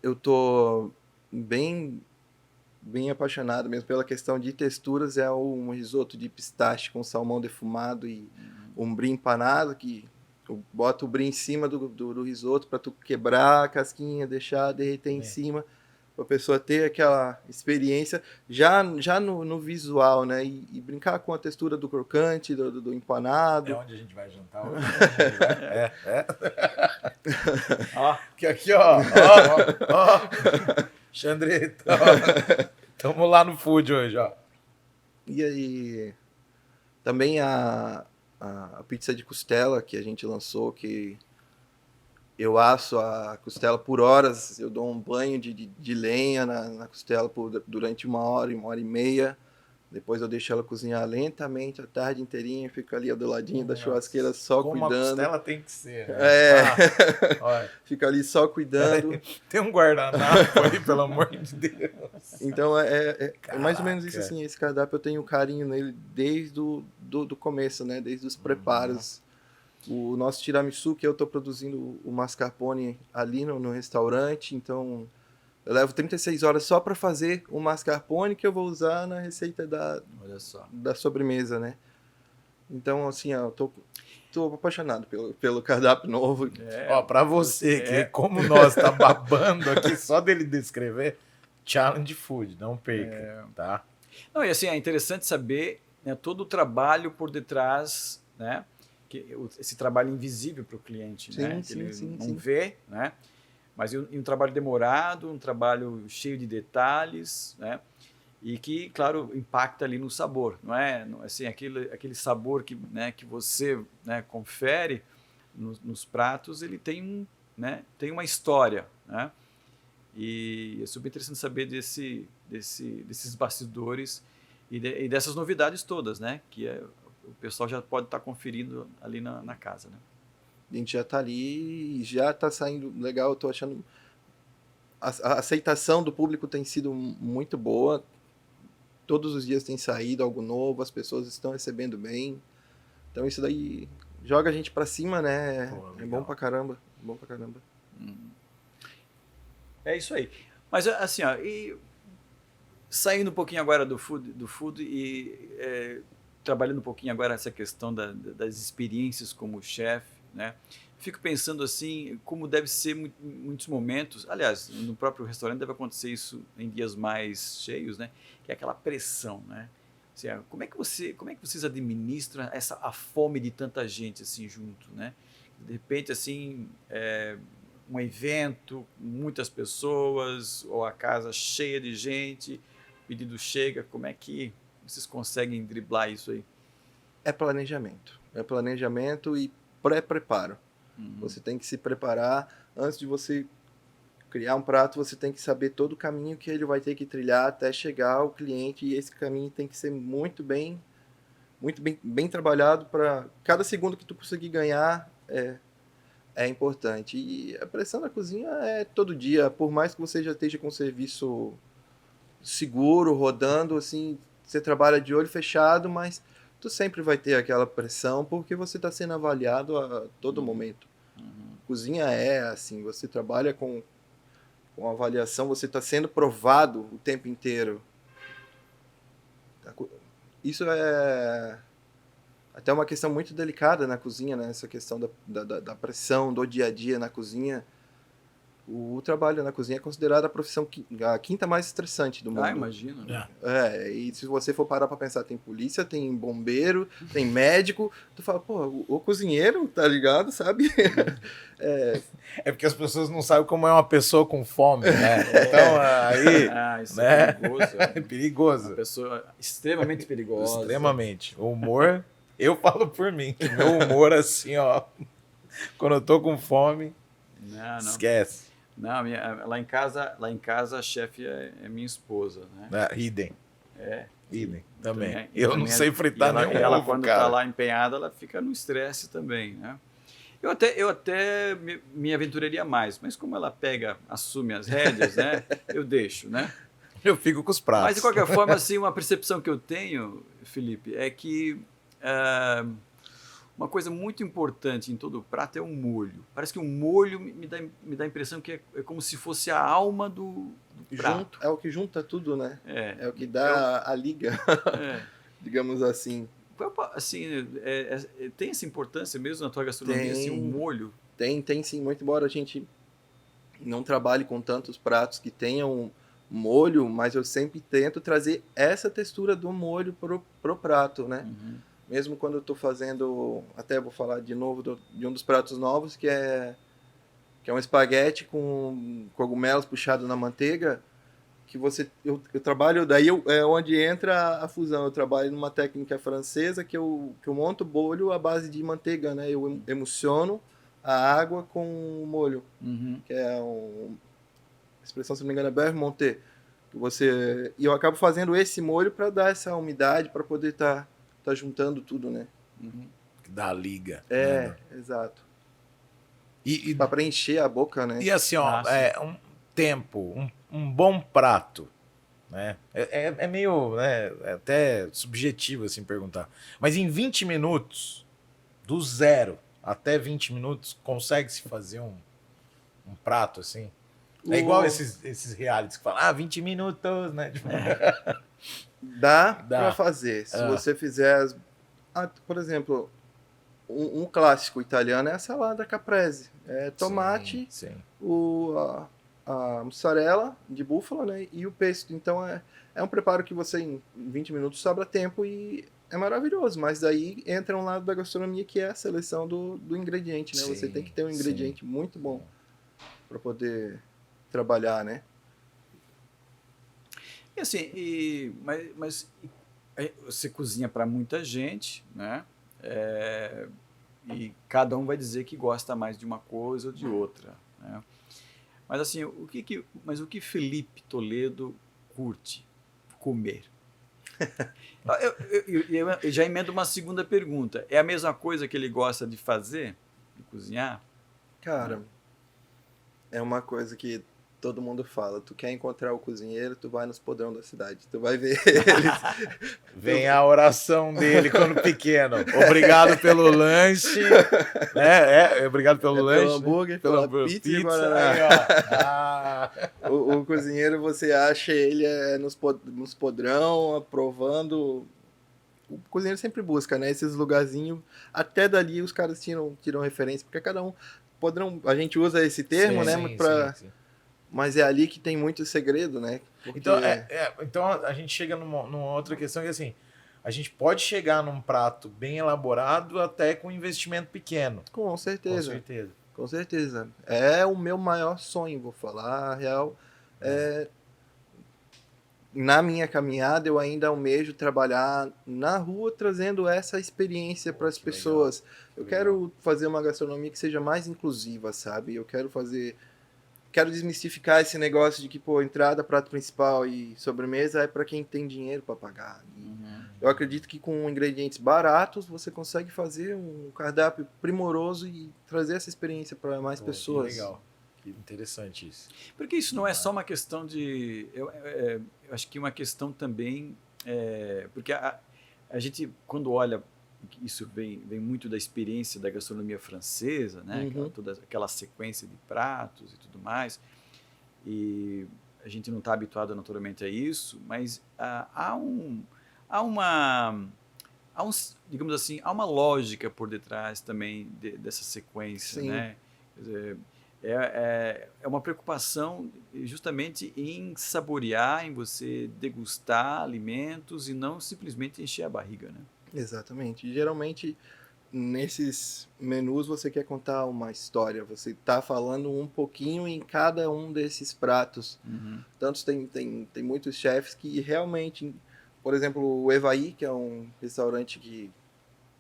eu tô bem bem apaixonado mesmo pela questão de texturas, é um risoto de pistache com salmão defumado e um brie empanado, que eu boto o brie em cima do risoto para tu quebrar a casquinha, deixar derreter em cima, para a pessoa ter aquela experiência já no visual, né? E brincar com a textura do crocante, do empanado. É onde a gente vai jantar hoje. Ó, aqui, ó. Xandreta, ó. Tamo lá no food hoje, ó. E aí, também a pizza de costela que a gente lançou, que eu asso a costela por horas, eu dou um banho de lenha na costela durante 1 hora e meia. Depois eu deixo ela cozinhar lentamente a tarde inteirinha, fica ali do ladinho da churrasqueira só como cuidando. Como a costela tem que ser, né? Olha. Fica ali só cuidando. Tem um guardanapo aí, pelo amor de Deus. Então é mais ou menos isso assim, esse cardápio eu tenho carinho nele desde do começo, né? Desde os preparos. O nosso tiramisu, que eu estou produzindo o mascarpone ali no restaurante, então eu levo 36 horas só para fazer o mascarpone que eu vou usar na receita da sobremesa, né? Então, assim, eu tô apaixonado pelo cardápio novo. Ó, para você, que como nós tá babando aqui só dele descrever, Challenge Food, não perca, tá? Não, e assim, é interessante saber, né, todo o trabalho por detrás, né? Esse trabalho invisível para o cliente, sim, né? Sim, ele não vê, né? Mas um trabalho demorado, um trabalho cheio de detalhes, né? E que, claro, impacta ali no sabor, não é? Assim, aquele sabor que, né, que você, né, confere nos pratos, ele tem uma história, né? E é super interessante saber desses bastidores e dessas novidades todas, né? Que o pessoal já pode estar conferindo ali na casa, né? A gente já está ali e já está saindo legal. Eu estou achando a aceitação do público tem sido muito boa. Todos os dias tem saído algo novo, as pessoas estão recebendo bem. Então isso daí joga a gente para cima, né? Pô, é bom pra caramba, bom pra caramba. É isso aí. Mas assim, ó, e saindo um pouquinho agora do food e trabalhando um pouquinho agora essa questão das experiências como chefe, né? Fico pensando assim, como deve ser muitos momentos, aliás, no próprio restaurante deve acontecer isso em dias mais cheios, né? Que é aquela pressão, né? Assim, como é que vocês administram a fome de tanta gente assim junto, né? De repente assim, um evento, muitas pessoas, ou a casa cheia de gente, o pedido chega, como é que vocês conseguem driblar isso aí? É planejamento e pré-preparo. Você tem que se preparar antes de você criar um prato, você tem que saber todo o caminho que ele vai ter que trilhar até chegar ao cliente, e esse caminho tem que ser muito bem trabalhado. Para cada segundo que tu conseguir ganhar é importante. E a pressão na cozinha é todo dia, por mais que você já esteja com o serviço seguro, rodando, assim, você trabalha de olho fechado, mas tu sempre vai ter aquela pressão porque você está sendo avaliado a todo momento. Cozinha é assim, você trabalha com avaliação, você está sendo provado o tempo inteiro. Isso é até uma questão muito delicada na cozinha, né? Essa questão da pressão do dia a dia na cozinha. O trabalho na cozinha é considerado a quinta mais estressante do mundo. Ah, imagino. Né? E se você for parar pra pensar, tem polícia, tem bombeiro, tem médico, tu fala, pô, o cozinheiro, tá ligado, sabe? É porque as pessoas não sabem como é uma pessoa com fome, né? Então, aí... isso é perigoso. É perigoso. Uma pessoa extremamente perigosa. Extremamente. O humor, eu falo por mim, que meu humor, assim, ó, quando eu tô com fome, não. esquece. Não, lá em casa a chefe é minha esposa, né? Idem. Idem, também. Também, eu não sei fritar nenhum ovo, ela quando cara. tá lá empenhada, ela fica no estresse também, né? Eu até me aventuraria mais, mas como ela assume as rédeas, né? Eu deixo, né? Eu fico com os pratos. Mas de qualquer forma, assim, uma percepção que eu tenho, Felipe, é que uma coisa muito importante em todo prato é o molho. Parece que o molho me dá a impressão que é como se fosse a alma do prato. É o que junta tudo, né? É, É o que dá a liga, é. digamos assim. Assim, tem essa importância mesmo na tua gastronomia, assim, o molho? Tem sim, muito embora a gente não trabalhe com tantos pratos que tenham molho, mas eu sempre tento trazer essa textura do molho pro prato, né? Uhum. Mesmo quando eu tô fazendo, até vou falar de novo de um dos pratos novos, que é um espaguete com cogumelos puxado na manteiga, que eu trabalho, daí é onde entra a fusão. Eu trabalho numa técnica francesa que eu monto o bolho à base de manteiga, né? Eu emulsiono a água com o molho, Uhum. que é a expressão, se não me engano, é beurre monté. E eu acabo fazendo esse molho para dar essa umidade, para poder tá juntando tudo, né? Uhum. Da liga. É, Né? exato. E, Para preencher a boca, né? e assim, ó, Sim. um tempo, um bom prato, né? É meio, né, é até subjetivo assim perguntar. Mas em 20 minutos, do 0 até 20 minutos, consegue-se fazer um prato assim? É igual esses realities que falam, 20 minutos, né? Tipo, Dá Dá. para fazer. Se Ah. você fizer, por exemplo, um clássico italiano é a salada caprese. É tomate, Sim. a mussarela de búfala, né? E o pesto. Então é um preparo que você em 20 minutos sobra tempo e é maravilhoso. Mas daí entra um lado da gastronomia que é a seleção do ingrediente, né? Você tem que ter um ingrediente muito bom para poder trabalhar, né? E assim, mas você cozinha para muita gente, né? E cada um vai dizer que gosta mais de uma coisa ou de outra, né? Mas assim, mas o que Felipe Toledo curte comer? Eu já emendo uma segunda pergunta. É a mesma coisa que ele gosta de fazer, de cozinhar? Cara, é uma coisa que todo mundo fala. Tu quer encontrar o cozinheiro, tu vai nos podrão da cidade. Tu vai ver eles. Vem a oração dele quando pequeno. Obrigado pelo lanche. Obrigado pelo lanche. Pelo hambúrguer, pela pizza e Guaraná. Aí, ó. O cozinheiro, você acha ele nos podrão, aprovando. O cozinheiro sempre busca, né? Esses lugarzinhos. Até dali os caras tiram referência, porque cada um. Podrão, a gente usa esse termo, né? Sim. Mas é ali que tem muito segredo, né? Porque... Então a gente chega numa outra questão que assim, a gente pode chegar num prato bem elaborado até com investimento pequeno. Com certeza. Com certeza. Com certeza. É o meu maior sonho, vou falar a real. Na minha caminhada, eu ainda almejo trabalhar na rua, trazendo essa experiência para as pessoas. Eu quero fazer uma gastronomia que seja mais inclusiva, sabe? Quero desmistificar esse negócio de que, entrada, prato principal e sobremesa é para quem tem dinheiro para pagar. Eu acredito que com ingredientes baratos você consegue fazer um cardápio primoroso e trazer essa experiência para mais pessoas. Que legal. Que interessante isso. Porque isso não é só uma questão de... Eu acho que uma questão também... porque a gente, quando olha... Isso vem muito da experiência da gastronomia francesa, né? Toda aquela sequência de pratos e tudo mais. E a gente não está habituado naturalmente a isso, mas digamos assim, há uma lógica por detrás também dessa sequência, Sim. né? Quer dizer, é uma preocupação justamente em saborear, em você degustar alimentos e não simplesmente encher a barriga, né? Exatamente. Geralmente, nesses menus, você quer contar uma história. Você está falando um pouquinho em cada um desses pratos. Tanto tem muitos chefes que realmente... Por exemplo, o Evaí, que é um restaurante que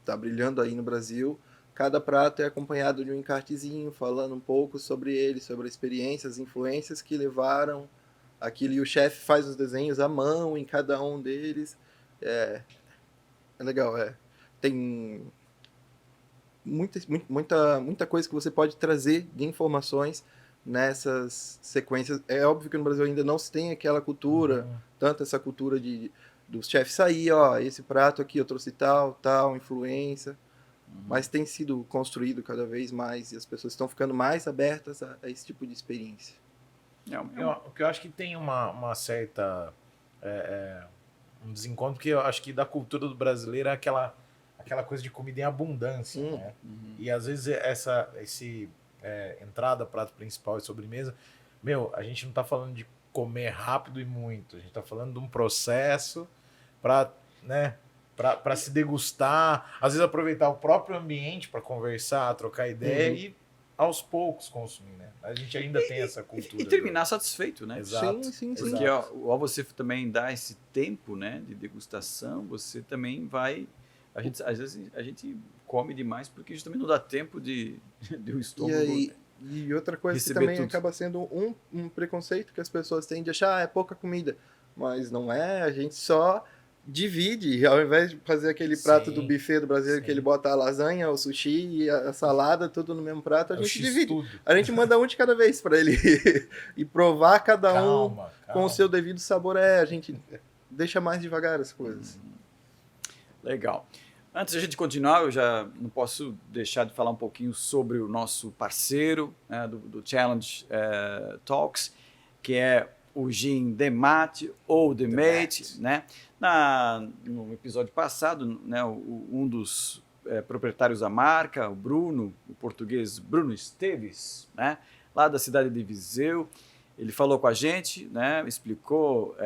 está brilhando aí no Brasil. Cada prato é acompanhado de um encartezinho falando um pouco sobre ele, sobre a experiência, as influências que levaram aquilo. E o chefe faz os desenhos à mão em cada um deles. É legal, Tem muita coisa que você pode trazer de informações nessas sequências. É óbvio que no Brasil ainda não se tem aquela cultura, tanto essa cultura do chefe sair, esse prato aqui eu trouxe tal influência. Mas tem sido construído cada vez mais e as pessoas estão ficando mais abertas a esse tipo de experiência. O que eu acho que tem uma certa... um desencontro, porque eu acho que da cultura do brasileiro é aquela coisa de comida em abundância, né? E às vezes esse entrada, prato principal e sobremesa, a gente não tá falando de comer rápido e muito, a gente tá falando de um processo para, né, para se degustar, às vezes aproveitar o próprio ambiente para conversar, trocar ideia e aos poucos consumir, né? A gente ainda tem essa cultura. E terminar satisfeito, né? Exato. Sim. Porque ao você também dar esse tempo, né, de degustação, você também vai... às vezes a gente come demais porque justamente não dá tempo de o estômago... E outra coisa que receber também tudo. acaba sendo um preconceito que as pessoas têm de achar, é pouca comida. Mas não é, a gente só divide, ao invés de fazer aquele prato do buffet do brasileiro que ele bota a lasanha, o sushi e a salada, tudo no mesmo prato, a gente divide. Tudo. A gente manda um de cada vez para ele e provar cada um com o seu devido sabor. A gente deixa mais devagar as coisas. Legal. Antes de a gente continuar, eu já não posso deixar de falar um pouquinho sobre o nosso parceiro, né, do Challenge Talks, que é o gin Demate ou Demate, né? No episódio passado, né, um dos proprietários da marca, o Bruno, o português Bruno Esteves, né, lá da cidade de Viseu, ele falou com a gente, né, explicou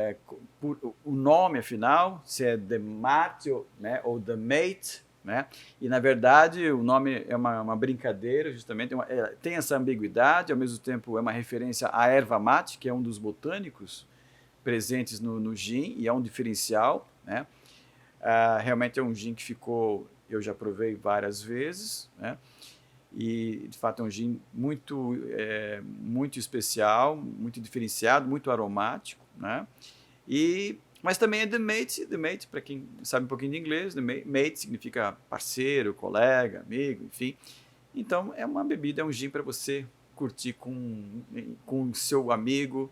o nome, afinal, se é Demate, né, ou Demate, né? E, na verdade, o nome é uma brincadeira, justamente, tem essa ambiguidade, ao mesmo tempo é uma referência à erva mate, que é um dos botânicos presentes no gin, e é um diferencial, né? Realmente é um gin que eu já provei várias vezes, né? E, de fato, é um gin muito especial, muito diferenciado, muito aromático, né? Mas também é Demate, para quem sabe um pouquinho de inglês, mate significa parceiro, colega, amigo, enfim. Então, é uma bebida, é um gin para você curtir com o seu amigo.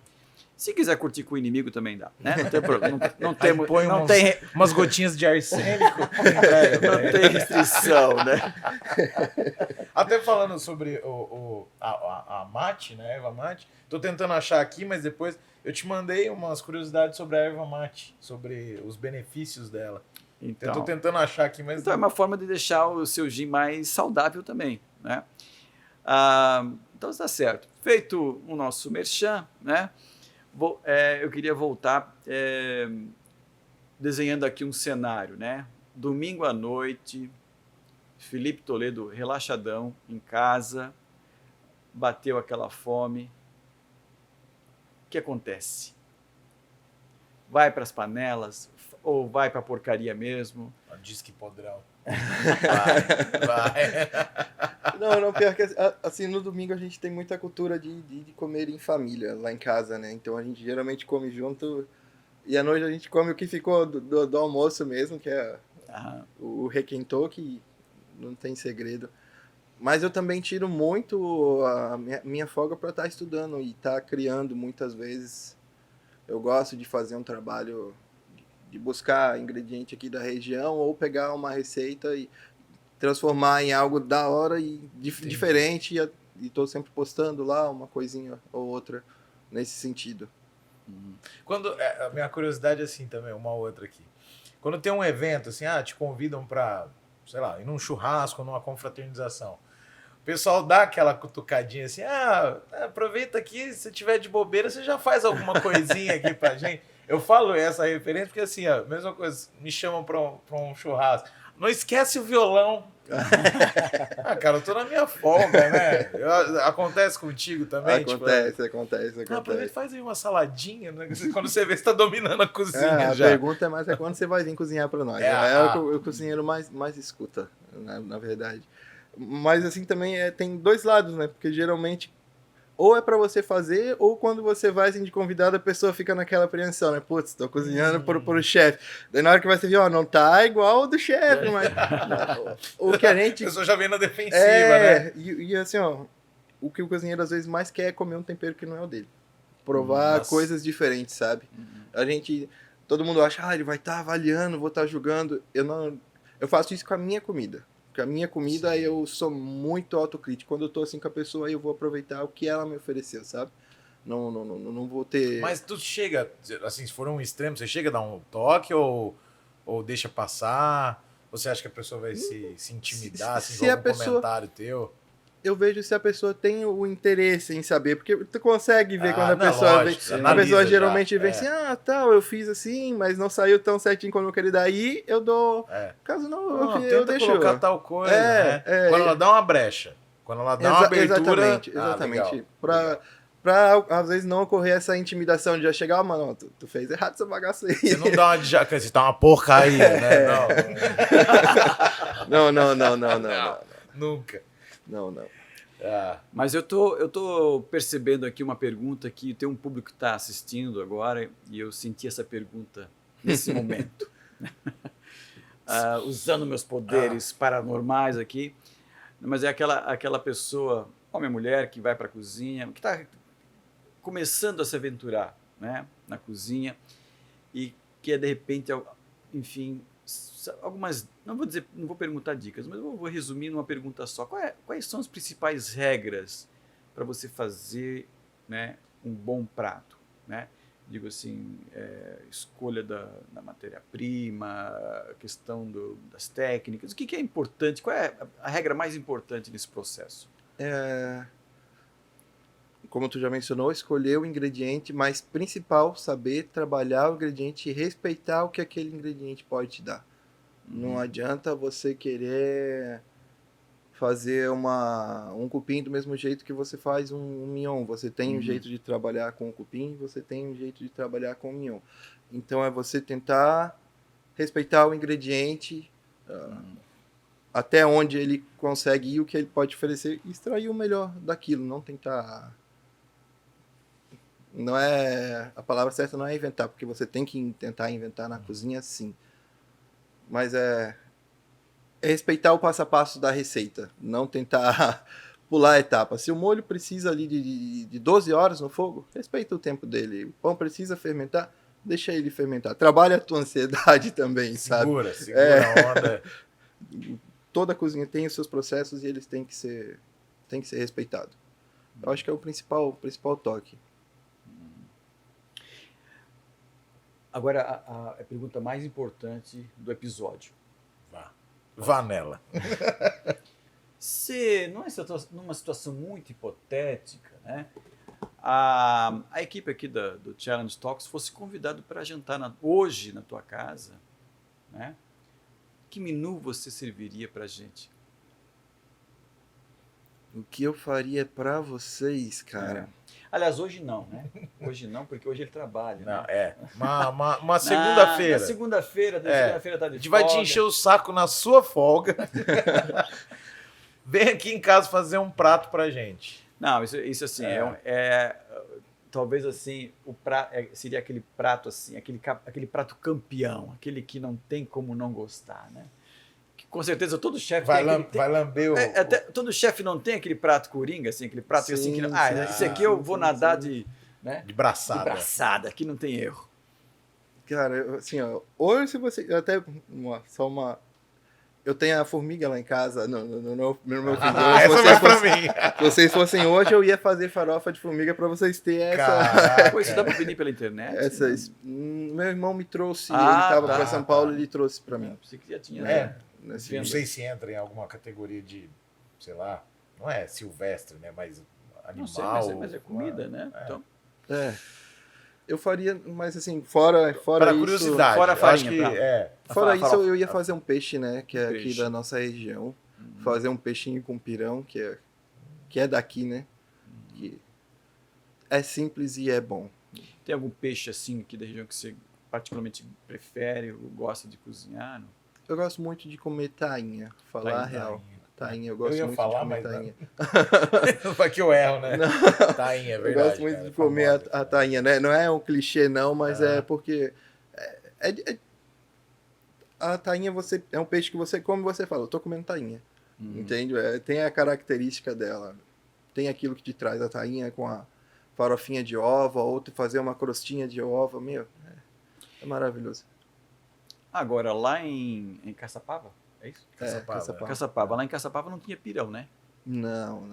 Se quiser curtir com o inimigo também dá, né? Não tem problema. Não tem umas gotinhas de arsênico. Não tem restrição, né? Até falando sobre a mate, né? A erva mate. Tô tentando achar aqui, mas depois eu te mandei umas curiosidades sobre a erva mate, sobre os benefícios dela. Então, eu tô tentando achar aqui, mas... Então é uma forma de deixar o seu gin mais saudável também, né? Então está certo. Feito o nosso merchan, né? Eu queria voltar desenhando aqui um cenário, né? Domingo à noite, Felipe Toledo relaxadão em casa, bateu aquela fome. O que acontece? Vai para as panelas ou vai para a porcaria mesmo? Diz que podrão. Vai. Não, pior que assim, no domingo a gente tem muita cultura de comer em família lá em casa, né? Então a gente geralmente come junto e à noite a gente come o que ficou do almoço mesmo, que é o requentou, que não tem segredo. Mas eu também tiro muito a minha folga para estar estudando e estar criando muitas vezes. Eu gosto de fazer um trabalho de buscar ingrediente aqui da região ou pegar uma receita e transformar em algo da hora e diferente e estou sempre postando lá uma coisinha ou outra nesse sentido. Quando a minha curiosidade é assim também, uma outra aqui. Quando tem um evento assim, te convidam para, sei lá, ir num churrasco, numa confraternização. O pessoal dá aquela cutucadinha assim, aproveita aqui, se tiver de bobeira, você já faz alguma coisinha aqui pra gente. Eu falo essa referência porque assim, mesma coisa, me chamam pra um churrasco. Não esquece o violão. Cara, eu tô na minha folga, né? Acontece contigo também? Acontece. Aproveita e faz aí uma saladinha, né? Quando você vê, você tá dominando a cozinha já. A pergunta é mais quando você vai vir cozinhar pra nós. É o que o cozinheiro mais escuta, na verdade. Mas assim também tem dois lados, né? Porque geralmente ou é pra você fazer, ou quando você vai assim, de convidado, a pessoa fica naquela apreensão, né? Putz, tô cozinhando pro chefe. Daí na hora que vai servir, não tá igual o do chefe, mas o que a gente... A pessoa já vem na defensiva, né? E assim, o que o cozinheiro às vezes mais quer é comer um tempero que não é o dele. Provar coisas diferentes, sabe? Todo mundo acha, ele vai estar avaliando, vou estar julgando. Eu faço isso com a minha comida. porque a minha comida eu sou muito autocrítico. Quando eu tô assim com a pessoa, eu vou aproveitar o que ela me ofereceu, sabe? Não vou ter... Mas tu chega, assim, se for um extremo, você chega a dar um toque ou deixa passar? Você acha que a pessoa vai se intimidar, assim, Se com a algum pessoa- comentário teu? Eu vejo se a pessoa tem o interesse em saber, porque tu consegue ver quando a não, pessoa lógico, você vem. A analisa pessoa já. geralmente vem assim, tal, eu fiz assim, mas não saiu tão certinho como eu queria. Daí eu dou. É. Caso não, Não, eu tenta deixo. colocar tal coisa, né? Quando ela dá uma brecha, quando ela dá uma abertura... Exatamente, Ah, exatamente. legal, Pra, legal. pra às vezes não ocorrer essa intimidação de já chegar, mano, tu fez errado essa bagaça aí. Você não dá uma de jaca, você tá uma porcaria, né? Não. Nunca. Não. Ah, Mas eu tô percebendo aqui uma pergunta que tem um público que está assistindo agora e eu senti essa pergunta nesse momento. Usando meus poderes paranormais aqui. Mas é aquela pessoa, homem ou mulher, que vai para a cozinha, que está começando a se aventurar, né, na cozinha e que de repente, enfim, algumas, não vou perguntar dicas, mas eu vou resumir numa pergunta só. Quais são as principais regras para você fazer, né, um bom prato, né? Digo assim, escolha da matéria-prima, a questão das técnicas, o que é importante, qual é a regra mais importante nesse processo? Como tu já mencionou, escolher o ingrediente, mas principal, saber trabalhar o ingrediente e respeitar o que aquele ingrediente pode te dar. Não adianta você querer fazer um cupim do mesmo jeito que você faz um mignon. Você tem um jeito de trabalhar com o cupim, você tem um jeito de trabalhar com o mignon. Então é você tentar respeitar o ingrediente, até onde ele consegue ir, o que ele pode oferecer, e extrair o melhor daquilo, não tentar... Não é... A palavra certa não é inventar, porque você tem que tentar inventar na cozinha, sim. Mas é respeitar o passo a passo da receita, não tentar pular a etapa. Se o molho precisa ali de 12 horas no fogo, respeita o tempo dele. O pão precisa fermentar, deixa ele fermentar. Trabalha a tua ansiedade também, segura sabe? a onda. Toda cozinha tem os seus processos e eles têm que ser respeitados. Eu acho que é o principal toque. Agora, a pergunta mais importante do episódio. Vá nela. Se, numa situação muito hipotética, né, a equipe aqui do Challenge Talks fosse convidado para jantar hoje na tua casa, né, que menu você serviria para a gente? O que eu faria para vocês, cara? Aliás, hoje não, né? Hoje não, porque hoje ele trabalha. Não, né? Uma segunda-feira. Na segunda-feira tá de A gente vai te encher o saco na sua folga. Vem aqui em casa fazer um prato pra gente. Não, isso assim, talvez assim, seria aquele prato assim, aquele prato campeão, aquele que não tem como não gostar, né? Que, com certeza todo chefe vai lamber o... até todo chefe não tem aquele prato coringa, assim, aquele prato assim que não, esse aqui eu vou nadar de braçada. De braçada, aqui não tem erro. Cara, assim, ó, hoje se você... Eu tenho a formiga lá em casa, no meu filho. Essa vai pra mim. Se vocês fossem hoje, eu ia fazer farofa de formiga pra vocês terem essa... Pô, isso dá pra pedir pela internet? Meu irmão me trouxe, ele tava pra São Paulo, ele trouxe pra mim. Pensei que já tinha. Não sei se entra em alguma categoria de, sei lá, não é silvestre, né, mas animal. Não sei, mas é comida, né? Então... Eu faria, mas assim, fora para isso... curiosidade. Fora a farinha. Fora isso, eu ia fazer um peixe, né, que é aqui da nossa região. Fazer um peixinho com pirão, que é daqui, né? Que é simples e é bom. Tem algum peixe assim aqui da região que você particularmente prefere ou gosta de cozinhar? Não? Eu gosto muito de comer tainha, falar a real. Tainha, eu gosto muito falar, de comer mas tainha. Vai que eu erro, né? Tainha, é verdade. Eu gosto muito de comer a tainha, né? Não é um clichê não, mas é porque a tainha é um peixe que você come e você fala, eu tô comendo tainha. Entende? Tem a característica dela. Tem aquilo que te traz a tainha com a farofinha de ova, ou tu fazer uma crostinha de ova, é maravilhoso. Agora, lá em Caçapava, É isso? Caçapava. Caçapava. Caçapava. Lá em Caçapava não tinha pirão, né? Não.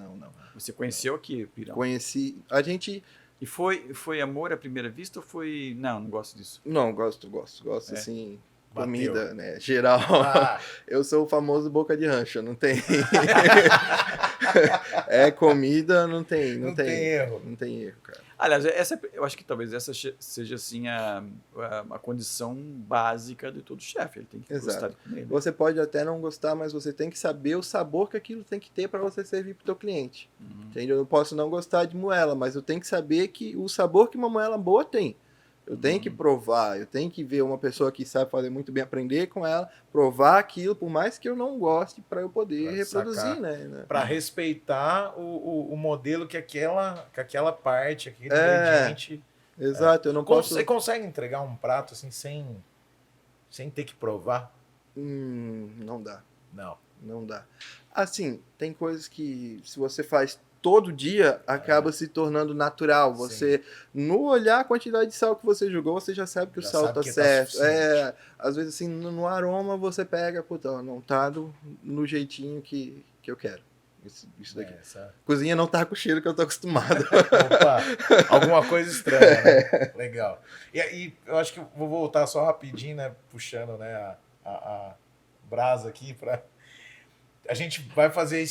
Você conheceu aqui o pirão. Conheci. A gente. E foi amor à primeira vista ou foi... Não gosto disso. Não, gosto É. assim. Bateu. Comida, né? Geral. Ah, Eu sou o famoso boca de rancho, não tem. É comida, não tem erro. Não tem erro, cara. Aliás, eu acho que talvez essa seja assim a condição básica de todo chefe. Ele tem que Exato. gostar de comer. Né? Você pode até não gostar, mas você tem que saber o sabor que aquilo tem que ter para você servir para o teu cliente. Entendeu? Eu posso não gostar de moela, mas eu tenho que saber que o sabor que uma moela boa tem. Eu tenho que provar, eu tenho que ver uma pessoa que sabe fazer muito bem, aprender com ela, provar aquilo, por mais que eu não goste, para eu poder Pra reproduzir, sacar. né? Para respeitar o modelo que aquela parte, aquele ingrediente. Exato, eu não posso... Você consegue entregar um prato assim sem ter que provar? Não dá. Não. Assim, tem coisas que se você faz todo dia, acaba se tornando natural. Você, no olhar a quantidade de sal que você jogou, você já sabe que Já o sal sabe tá que tá certo. suficiente. Às vezes assim, no aroma você pega, puta, não tá no jeitinho que eu quero. Isso daqui. Cozinha não tá com o cheiro que eu tô acostumado. Opa, alguma coisa estranha, né? Legal. E eu acho que eu vou voltar só rapidinho, né? Puxando, né, a brasa aqui para a gente vai fazer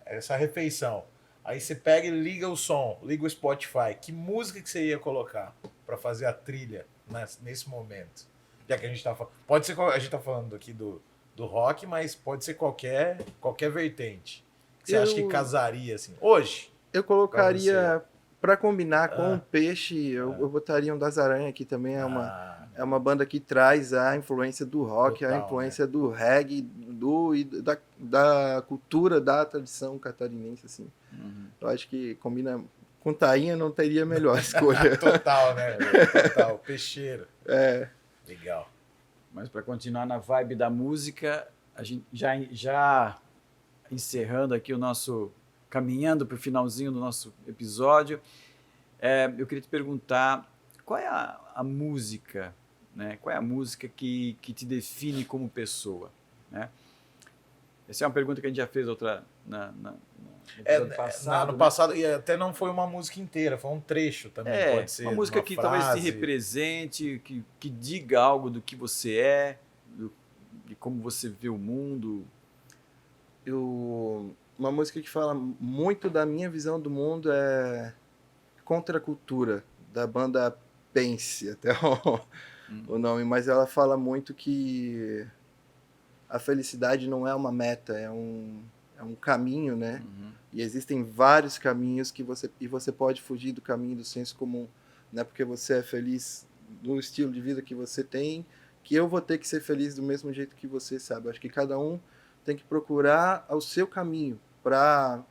essa refeição. Aí você pega e liga o som, liga o Spotify. Que música que você ia colocar para fazer a trilha nesse momento? Já que a gente tá falando, pode ser, a gente tá falando aqui do rock, mas pode ser qualquer vertente. Você acha que casaria assim? Hoje? Eu colocaria, para combinar com o peixe, eu botaria um das Aranha aqui também. É uma banda que traz a influência do rock, Total, a influência do reggae, da cultura, da tradição catarinense, assim. Eu acho que combina com tainha, não teria melhor escolha. Total, né? Total. Peixeiro. Legal. Mas para continuar na vibe da música, a gente já encerrando aqui caminhando para o finalzinho do nosso episódio, eu queria te perguntar qual é a música, né? Qual é a música que te define como pessoa, né? Essa é uma pergunta que a gente já fez no episódio passado. No passado, e até não foi uma música inteira, foi um trecho também, pode ser. Uma música que talvez te represente, que diga algo do que você é, de como você vê o mundo. Uma música que fala muito da minha visão do mundo é Contra a Cultura, da banda Pense, até o nome, mas ela fala muito que a felicidade não é uma meta, é um caminho, né? E existem vários caminhos que você pode fugir do caminho do senso comum, não é porque você é feliz no estilo de vida que você tem, que eu vou ter que ser feliz do mesmo jeito que você, sabe? Acho que cada um tem que procurar o seu caminho para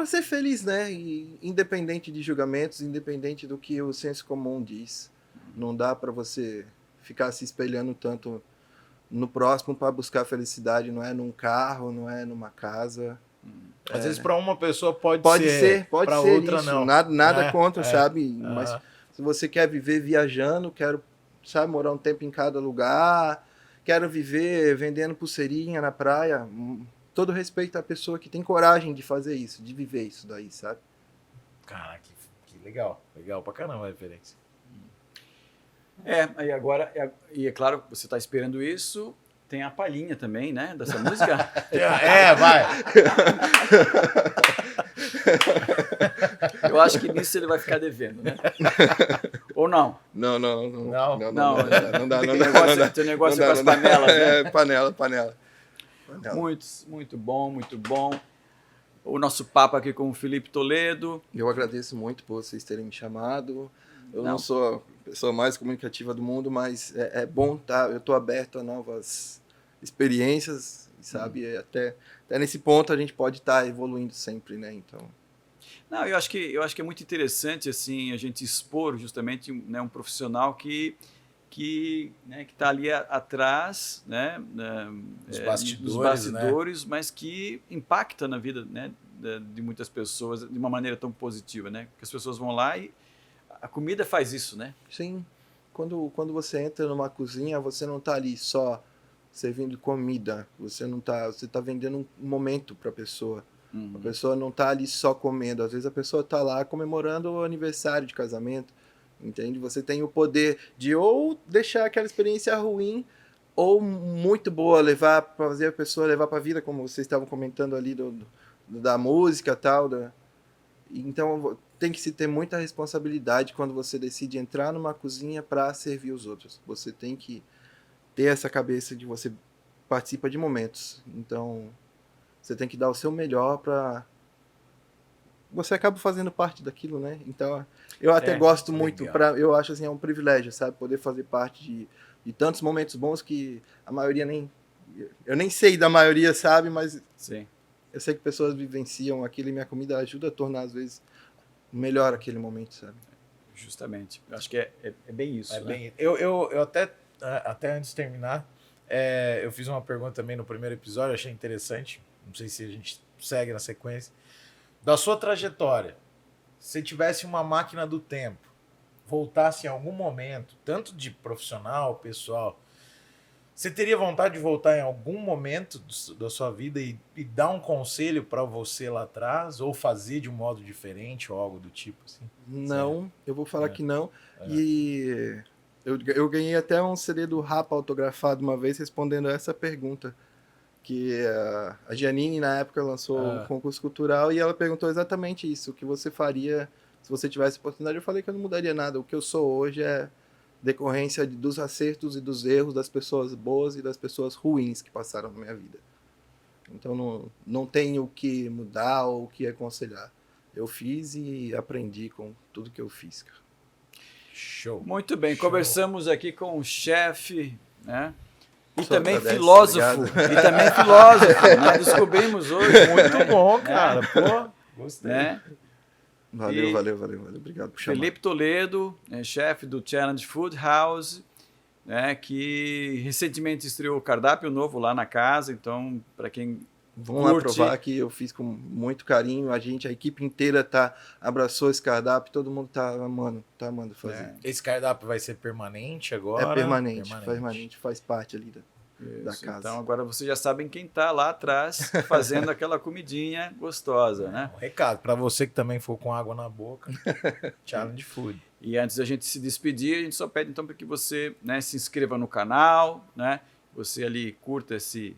ser feliz, né? E independente de julgamentos, independente do que o senso comum diz. Não dá para você ficar se espelhando tanto no próximo para buscar felicidade. Não é num carro, não é numa casa. Às vezes para uma pessoa pode ser para ser outra isso. não. Nada contra, sabe? Mas se você quer viver viajando, quero, sabe, morar um tempo em cada lugar, quero viver vendendo pulseirinha na praia, todo respeito à pessoa que tem coragem de fazer isso, de viver isso daí, sabe? Cara, que legal. Legal pra caramba a referência. Aí agora, e é claro, você está esperando isso, tem a palhinha também, né, dessa música. Vai. Eu acho que nisso ele vai ficar devendo, né? Ou não? Não dá. Teu negócio com as panelas, né? Panela. Muito bom, muito bom. O nosso papo aqui com o Felipe Toledo. Eu agradeço muito por vocês terem me chamado. Eu não sou a pessoa mais comunicativa do mundo, mas é bom estar. Eu estou aberto a novas experiências, sabe? Até nesse ponto a gente pode estar evoluindo sempre, né? Então. Não, eu acho que é muito interessante assim a gente expor justamente, né, um profissional que está ali atrás, né, dos bastidores, né? mas que impacta na vida, né, de muitas pessoas de uma maneira tão positiva, né? Porque as pessoas vão lá e a comida faz isso, né? Sim. Quando você entra numa cozinha, você não está ali só servindo comida. Você tá vendendo um momento para a pessoa. Uhum. A pessoa não tá ali só comendo. Às vezes a pessoa tá lá comemorando o aniversário de casamento. Entende? Você tem o poder de ou deixar aquela experiência ruim ou muito boa, fazer a pessoa levar para a vida, como vocês estavam comentando ali da música e tal. Então tem que se ter muita responsabilidade quando você decide entrar numa cozinha para servir os outros. Você tem que ter essa cabeça de você participa de momentos. Então você tem que dar o seu melhor para você acaba fazendo parte daquilo, né? Então eu até gosto muito, eu acho assim, é um privilégio, sabe, poder fazer parte de tantos momentos bons que a maioria eu nem sei da maioria, sabe, mas Sim. Eu sei que pessoas vivenciam aquilo e minha comida ajuda a tornar, às vezes, melhor aquele momento, sabe? Justamente. Eu acho que é bem isso. Bem, eu até antes de terminar, eu fiz uma pergunta também no primeiro episódio, achei interessante. Não sei se a gente segue na sequência. Da sua trajetória, se tivesse uma máquina do tempo, voltasse em algum momento, tanto de profissional, pessoal, você teria vontade de voltar em algum momento da sua vida e dar um conselho para você lá atrás, ou fazer de um modo diferente, ou algo do tipo assim? Não, eu vou falar que não. E eu ganhei até um CD do Rapa autografado uma vez respondendo essa pergunta. Que a Giannini, na época, lançou um concurso cultural e ela perguntou exatamente isso. O que você faria se você tivesse oportunidade? Eu falei que eu não mudaria nada. O que eu sou hoje é decorrência dos acertos e dos erros das pessoas boas e das pessoas ruins que passaram na minha vida. Então não tenho o que mudar ou o que aconselhar. Eu fiz e aprendi com tudo que eu fiz, cara. Show. Muito bem, conversamos aqui com o chefe, né? E Só também agradece, filósofo. obrigado. E também filósofo. Nós descobrimos hoje. Muito bom, cara. Pô, gostei. Né? Valeu. Obrigado por chamar. Felipe Toledo, chefe do Challenge Food House, né, que recentemente estreou o cardápio novo lá na casa. Então, para quem vão lá provar que eu fiz com muito carinho. A equipe inteira abraçou esse cardápio, todo mundo tá amando fazer. Esse cardápio vai ser permanente agora? É permanente, faz parte ali da casa. Então agora vocês já sabem quem tá lá atrás fazendo aquela comidinha gostosa, né? Um recado para você que também for com água na boca. Challenge Food. E antes da gente se despedir, a gente só pede então para que você, né, se inscreva no canal, né? Você ali curta esse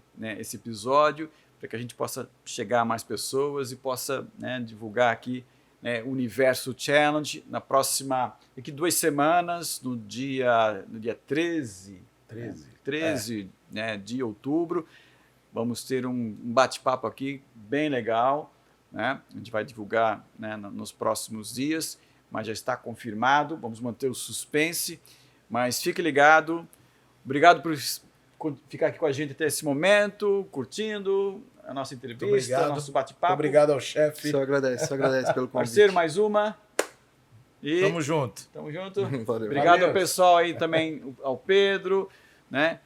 episódio, para que a gente possa chegar a mais pessoas e possa, né, divulgar aqui, né, o Universo Challenge daqui 2 semanas, no dia 13 né, de outubro. Vamos ter um bate-papo aqui bem legal, né? A gente vai divulgar, né, nos próximos dias, mas já está confirmado. Vamos manter o suspense, mas fique ligado. Obrigado por ficar aqui com a gente até esse momento, curtindo a nossa entrevista, nosso bate-papo. Obrigado ao chefe. Só agradece pelo convite. Parceiro, mais uma. E tamo junto. Valeu. Obrigado ao pessoal aí também, ao Pedro, né?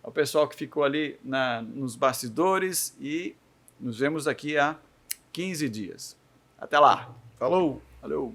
Ao pessoal que ficou ali nos bastidores, e nos vemos daqui a 15 dias. Até lá. Falou. Valeu.